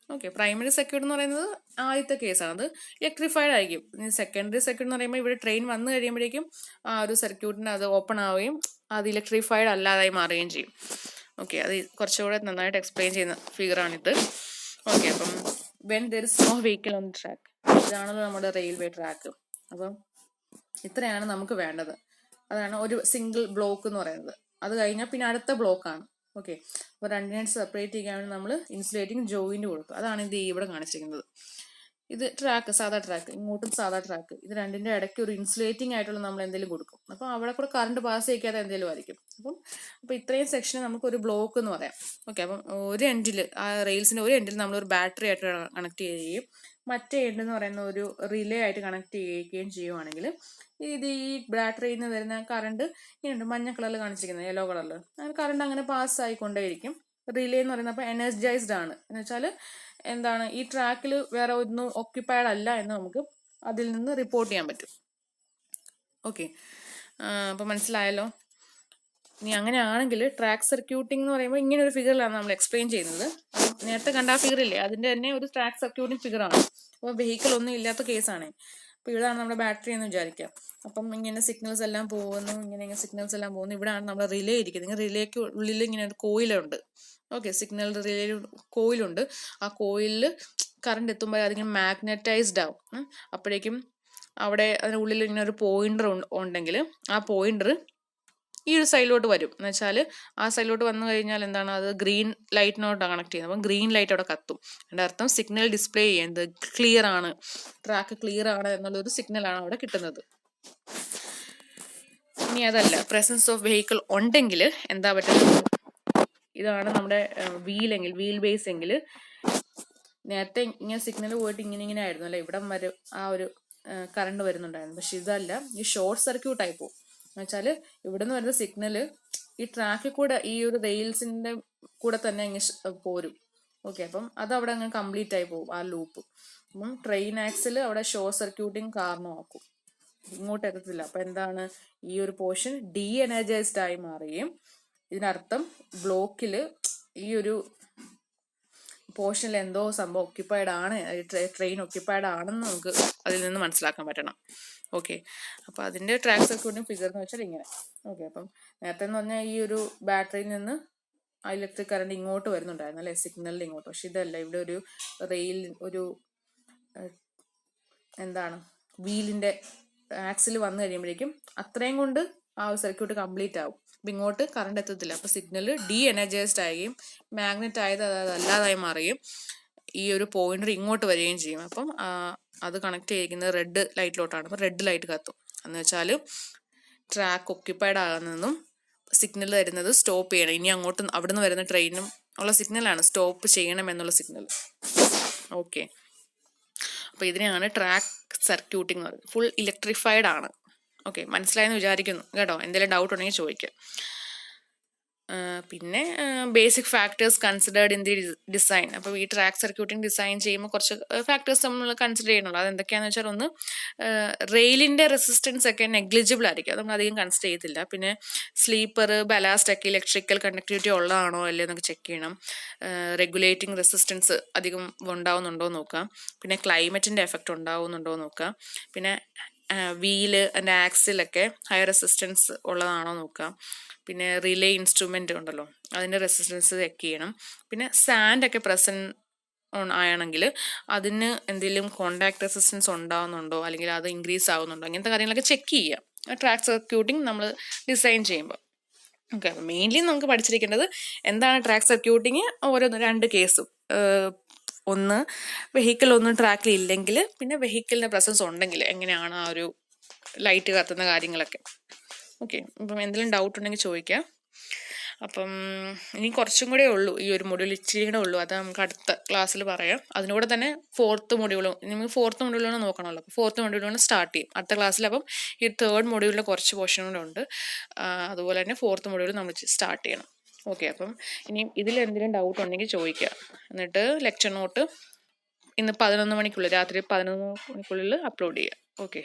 Okay, primary circuit എന്ന് പറയുന്നത് ആദ്യത്തെ കേസാണ്, അത് ഇലക്ട്രിഫൈഡ് ആയിരിക്കും. സെക്കൻഡറി സർക്യൂട്ട് എന്ന് പറയുമ്പോൾ ഇവിടെ ട്രെയിൻ വന്നു കഴിയുമ്പോഴേക്കും ആ ഒരു സർക്യൂട്ടിന് അത് ഓപ്പൺ ആവുകയും അത് ഇലക്ട്രിഫൈഡ് അല്ലാതായി മാറുകയും ചെയ്യും. ഓക്കെ, അത് കുറച്ചുകൂടെ നന്നായിട്ട് എക്സ്പ്ലെയിൻ ചെയ്യുന്ന ഫിഗറാണിത്. ഓക്കെ, അപ്പം when there is no vehicle on track, ഇതാണല്ലോ നമ്മുടെ റെയിൽവേ ട്രാക്ക്. അപ്പം ഇത്രയാണ് നമുക്ക് വേണ്ടത്. അതാണ് ഒരു സിംഗിൾ ബ്ലോക്ക് എന്ന് പറയുന്നത്. അത് കഴിഞ്ഞാൽ പിന്നെ അടുത്ത ബ്ലോക്കാണ്. ഓക്കെ, അപ്പോൾ രണ്ടിനെ സെപ്പറേറ്റ് ചെയ്യാൻ വേണ്ടി നമ്മൾ ഇൻസുലേറ്റിംഗ് ജോയിന്റ് കൊടുക്കും. അതാണ് ഇത് ഇവിടെ കാണിച്ചിരിക്കുന്നത്. ഇത് ട്രാക്ക്, സാധാ ട്രാക്ക്, ഇങ്ങോട്ടും സാധാ ട്രാക്ക്. ഇത് രണ്ടിന്റെ ഇടയ്ക്ക് ഒരു ഇൻസുലേറ്റിംഗ് ആയിട്ടുള്ള നമ്മൾ എന്തെങ്കിലും കൊടുക്കും. അപ്പം അവിടെ കൂടെ കറണ്ട് പാസ് ചെയ്യിക്കാതെ എന്തെങ്കിലും ആയിരിക്കും. അപ്പം ഇത്രയും സെക്ഷന് നമുക്ക് ഒരു ബ്ലോക്ക് എന്ന് പറയാം. ഓക്കെ, അപ്പം ഒരു എൻഡിൽ, ആ റെയിൽസിന്റെ ഒരു എൻഡിൽ നമ്മൾ ഒരു ബാറ്ററി ആയിട്ട് കണക്ട് ചെയ്യുകയും മറ്റേ എൻഡ് എന്ന് പറയുന്ന ഒരു റിലേ ആയിട്ട് കണക്ട് ചെയ്യുകയും ചെയ്യുവാണെങ്കിൽ ഇത് ഈ ബാറ്ററിയിൽ നിന്ന് വരുന്ന കറണ്ട് ഇങ്ങനെയുണ്ട്, മഞ്ഞ കളറിൽ കാണിച്ചിരിക്കുന്നത്, യെല്ലോ കളറിൽ, അങ്ങനെ കറണ്ട് അങ്ങനെ പാസ് ആയിക്കൊണ്ടേയിരിക്കും. റിലേ എന്ന് പറയുന്നത് അപ്പോൾ എനർജൈസ്ഡ് ആണ് എന്ന് വെച്ചാൽ എന്താണ്, ഈ ട്രാക്കിൽ വേറെ ഒന്നും ഓക്യുപ്പൈഡ് അല്ല എന്ന് നമുക്ക് അതിൽ നിന്ന് റിപ്പോർട്ട് ചെയ്യാൻ പറ്റും. ഓക്കെ, അപ്പോൾ മനസ്സിലായല്ലോ. ഇനി അങ്ങനെയാണെങ്കിൽ ട്രാക്ക് സർക്യൂട്ടിംഗ് എന്ന് പറയുമ്പോൾ ഇങ്ങനെ ഒരു ഫിഗറിലാണ് നമ്മൾ എക്സ്പ്ലെയിൻ ചെയ്യുന്നത്. നേരത്തെ കണ്ട ആ ഫിഗറില്ലേ, അതിന്റെ തന്നെ ഒരു ട്രാക്ക് സർക്യൂട്ടിംഗ് ഫിഗറാണ്. അപ്പോൾ വെഹിക്കിൾ ഒന്നും ഇല്ലാത്ത കേസാണ്. അപ്പോൾ ഇവിടെയാണ് നമ്മുടെ ബാറ്ററി എന്ന് വിചാരിക്കാം. അപ്പം ഇങ്ങനെ സിഗ്നൽസ് എല്ലാം പോകുന്നു, ഇങ്ങനെ സിഗ്നൽസ് എല്ലാം പോകുന്നു. ഇവിടെയാണ് നമ്മുടെ റിലേ ഇരിക്കുന്നത്. റിലേക്ക് ഉള്ളിൽ ഇങ്ങനെ ഒരു കോയിലുണ്ട്. ഓക്കെ, സിഗ്നൽ റിലേ കോയിലുണ്ട്. ആ കോയിലിൽ കറണ്ട് എത്തുമ്പോൾ അതിങ്ങനെ മാഗ്നറ്റൈസ്ഡ് ആവും. അപ്പോഴേക്കും അവിടെ അതിനുള്ളിൽ ഇങ്ങനെ ഒരു പോയിന്റർ ഉണ്ടെങ്കിൽ ആ പോയിന്റർ ഈ ഒരു സൈഡിലോട്ട് വരും. എന്ന് വെച്ചാൽ ആ സൈഡിലോട്ട് വന്നു കഴിഞ്ഞാൽ എന്താണ്, അത് ഗ്രീൻ ലൈറ്റിനോട്ടാണ് കണക്ട് ചെയ്യുന്നത്. അപ്പം ഗ്രീൻ ലൈറ്റ് അവിടെ കത്തും. അതിൻ്റെ അർത്ഥം സിഗ്നൽ ഡിസ്പ്ലേ ചെയ്യുന്നത് ക്ലിയർ ആണ്, ട്രാക്ക് ക്ലിയർ ആണ് എന്നുള്ളൊരു സിഗ്നലാണ് അവിടെ കിട്ടുന്നത്. ഇനി അതല്ല, പ്രസൻസ് ഓഫ് വെഹിക്കിൾ ഉണ്ടെങ്കിൽ എന്താ പറ്റുന്നത്, ഇതാണ് നമ്മുടെ വീൽ ബേസ് എങ്കിൽ നേരത്തെ ഇങ്ങനെ സിഗ്നൽ പോയിട്ട് ഇങ്ങനെ ആയിരുന്നു അല്ലെ, ഇവിടെ വരെ ആ ഒരു കറണ്ട് വരുന്നുണ്ടായിരുന്നു. പക്ഷെ ഇതല്ല, ഈ ഷോർട്ട് സർക്യൂട്ട് ആയി പോകും. എന്ന് വെച്ചാൽ ഇവിടെ നിന്ന് വരുന്ന സിഗ്നല് ഈ ട്രാക്കിൽ കൂടെ, ഈ ഒരു റെയിൽസിന്റെ കൂടെ തന്നെ അങ്ങ് പോരും. ഓക്കെ, അപ്പം അത് അവിടെ അങ്ങ് കംപ്ലീറ്റ് ആയി പോകും ആ ലൂപ്പ്. അപ്പം ട്രെയിൻ ആക്സിൽ അവിടെ ഷോർട്ട് സർക്യൂട്ടിങ് കാരണമാക്കും, ഇങ്ങോട്ട് എത്തത്തില്ല. അപ്പൊ എന്താണ്, ഈ ഒരു പോർഷൻ ഡീ എനർജൈസ്ഡ് ആയി മാറുകയും ഇതിനർത്ഥം ബ്ലോക്കിൽ ഈ ഒരു പോർഷനിൽ എന്തോ സംഭവം ഒക്യുപ്പൈഡ് ആണ്, ട്രെയിൻ ഒക്യുപ്പൈഡ് ആണെന്ന് നമുക്ക് അതിൽ നിന്ന് മനസ്സിലാക്കാൻ പറ്റണം. ഓക്കെ, അപ്പോൾ അതിൻ്റെ ട്രാക്ക് സർക്യൂട്ടിൻ്റെ ഫിഗർ എന്ന് വെച്ചാൽ ഇങ്ങനെ. ഓക്കെ, അപ്പം നേരത്തെ എന്ന് പറഞ്ഞാൽ ഈ ഒരു ബാറ്ററിയിൽ നിന്ന് ആ ഇലക്ട്രിക് കറണ്ട് ഇങ്ങോട്ട് വരുന്നുണ്ടായിരുന്നു അല്ലേ, സിഗ്നലിൽ ഇങ്ങോട്ട്. പക്ഷെ ഇതല്ല, ഇവിടെ ഒരു റെയിൽ, ഒരു എന്താണ്, വീലിൻ്റെ ആക്സിൽ വന്നു കഴിയുമ്പോഴേക്കും അത്രയും കൊണ്ട് ആ ഒരു സർക്യൂട്ട് കംപ്ലീറ്റ് ആവും. അപ്പം ഇങ്ങോട്ട് കറണ്ട് എത്തത്തില്ല. അപ്പോൾ സിഗ്നൽ ഡീ എനർജൈസ്ഡ് ആവുകയും മാഗ്നറ്റ് ആയത് അതല്ലാതായി മാറുകയും ഈ ഒരു പോയിന്റർ ഇങ്ങോട്ട് വരികയും ചെയ്യും. അപ്പം അത് കണക്ട് ചെയ്തിരിക്കുന്നത് റെഡ് ലൈറ്റിലോട്ടാണ്. അപ്പം റെഡ് ലൈറ്റ് കത്തും. എന്ന് വെച്ചാൽ ട്രാക്ക് ഒക്യുപ്പൈഡ് ആകുന്നതെന്നും സിഗ്നൽ തരുന്നത് സ്റ്റോപ്പ് ചെയ്യണം, ഇനി അങ്ങോട്ട് അവിടുന്ന് വരുന്ന ട്രെയിനും ഉള്ള സിഗ്നലാണ് സ്റ്റോപ്പ് ചെയ്യണം എന്നുള്ള സിഗ്നൽ. ഓക്കെ, അപ്പോൾ ഇതിനെയാണ് ട്രാക്ക് സർക്യൂട്ടിംഗ് എന്ന് പറയുന്നത്. ഫുൾ ഇലക്ട്രിഫൈഡ് ആണ്. ഓക്കെ, മനസ്സിലായെന്ന് വിചാരിക്കുന്നു കേട്ടോ. എന്തെങ്കിലും ഡൗട്ട് ഉണ്ടെങ്കിൽ ചോദിക്കാം. പിന്നെ basic factors considered in the design. അപ്പോൾ ഈ ട്രാക്ക് സർക്യൂട്ടിംഗ് ഡിസൈൻ ചെയ്യുമ്പോൾ കുറച്ച് ഫാക്ടേഴ്സ് നമ്മൾ കൺസിഡർ ചെയ്യണമല്ലോ. അതെന്തൊക്കെയാണെന്ന് വെച്ചാൽ, ഒന്ന് റെയിലിൻ്റെ റെസിസ്റ്റൻസ് ഒക്കെ നെഗ്ലിജിബിൾ ആയിരിക്കും, അത് നമ്മൾ അധികം കൺസിഡർ ചെയ്യത്തില്ല. പിന്നെ സ്ലീപ്പർ ബലാസ്റ്റ് ഒക്കെ ഇലക്ട്രിക്കൽ കണ്ടക്ടിവിറ്റി ഉള്ളതാണോ അല്ലേ എന്നൊക്കെ ചെക്ക് ചെയ്യണം. റെഗുലേറ്റിംഗ് റെസിസ്റ്റൻസ് അധികം ഉണ്ടാവുന്നുണ്ടോ എന്ന് നോക്കാം. പിന്നെ ക്ലൈമറ്റിൻ്റെ എഫക്റ്റ് ഉണ്ടാവുന്നുണ്ടോ എന്ന് നോക്കാം. പിന്നെ വീല് അതിൻ്റെ ആക്സിലൊക്കെ ഹൈ റെസിസ്റ്റൻസ് ഉള്ളതാണോ നോക്കാം. പിന്നെ റിലേ ഇൻസ്ട്രുമെൻ്റ് ഉണ്ടല്ലോ, അതിൻ്റെ റെസിസ്റ്റൻസ് ചെക്ക് ചെയ്യണം. പിന്നെ സാൻഡൊക്കെ പ്രസൻറ്റ് ആണെങ്കിൽ അതിന് എന്തെങ്കിലും കോണ്ടാക്ട് റെസിസ്റ്റൻസ് ഉണ്ടാകുന്നുണ്ടോ, അല്ലെങ്കിൽ അത് ഇൻക്രീസ് ആകുന്നുണ്ടോ, അങ്ങനത്തെ കാര്യങ്ങളൊക്കെ ചെക്ക് ചെയ്യാം ട്രാക്ക് സർക്യൂട്ടിങ് നമ്മൾ ഡിസൈൻ ചെയ്യുമ്പോൾ. ഓക്കെ, അപ്പോൾ മെയിൻലി നമുക്ക് പഠിച്ചിരിക്കേണ്ടത് എന്താണ് ട്രാക്ക് സർക്യൂട്ടിങ്, ഓരോന്ന് 2 കേസും. ഒന്ന് വെഹിക്കിൾ ഒന്നും ട്രാക്കിൽ ഇല്ലെങ്കിൽ, പിന്നെ വെഹിക്കിളിൻ്റെ പ്രസൻസ് ഉണ്ടെങ്കിൽ എങ്ങനെയാണ് ആ ഒരു ലൈറ്റ് കത്തുന്ന കാര്യങ്ങളൊക്കെ. ഓക്കെ, അപ്പം എന്തെങ്കിലും ഡൗട്ട് ഉണ്ടെങ്കിൽ ചോദിക്കാം. അപ്പം ഇനി കുറച്ചും കൂടെ ഉള്ളൂ, ഈ ഒരു മൊഡ്യൂൾ ഇച്ചിരി കൂടെ ഉള്ളൂ. അത് നമുക്ക് അടുത്ത ക്ലാസ്സിൽ പറയാം. അതിനൂടെ തന്നെ 4th മൊഡ്യൂളും നമുക്ക് 4th മൊഡ്യൂളാണ് നോക്കണമല്ലോ. അപ്പോൾ 4th മൊഡ്യൂളാണ് സ്റ്റാർട്ട് ചെയ്യും അടുത്ത ക്ലാസ്സിൽ. അപ്പം ഈ 3rd മൊഡ്യൂളിൽ കുറച്ച് പോർഷൻ കൂടെ ഉണ്ട്. അതുപോലെ തന്നെ 4th മൊഡ്യൂൾ നമ്മൾ സ്റ്റാർട്ട് ചെയ്യണം. ഓക്കെ, അപ്പം ഇനി ഇതിൽ എന്തെങ്കിലും ഡൗട്ട് ഉണ്ടെങ്കിൽ ചോദിക്കുക. എന്നിട്ട് ലെക്ചർ നോട്ട് ഇന്ന് 11 മണിക്കുള്ളിൽ, രാത്രി 11 മണിക്കുള്ളിൽ അപ്ലോഡ് ചെയ്യുക. ഓക്കെ.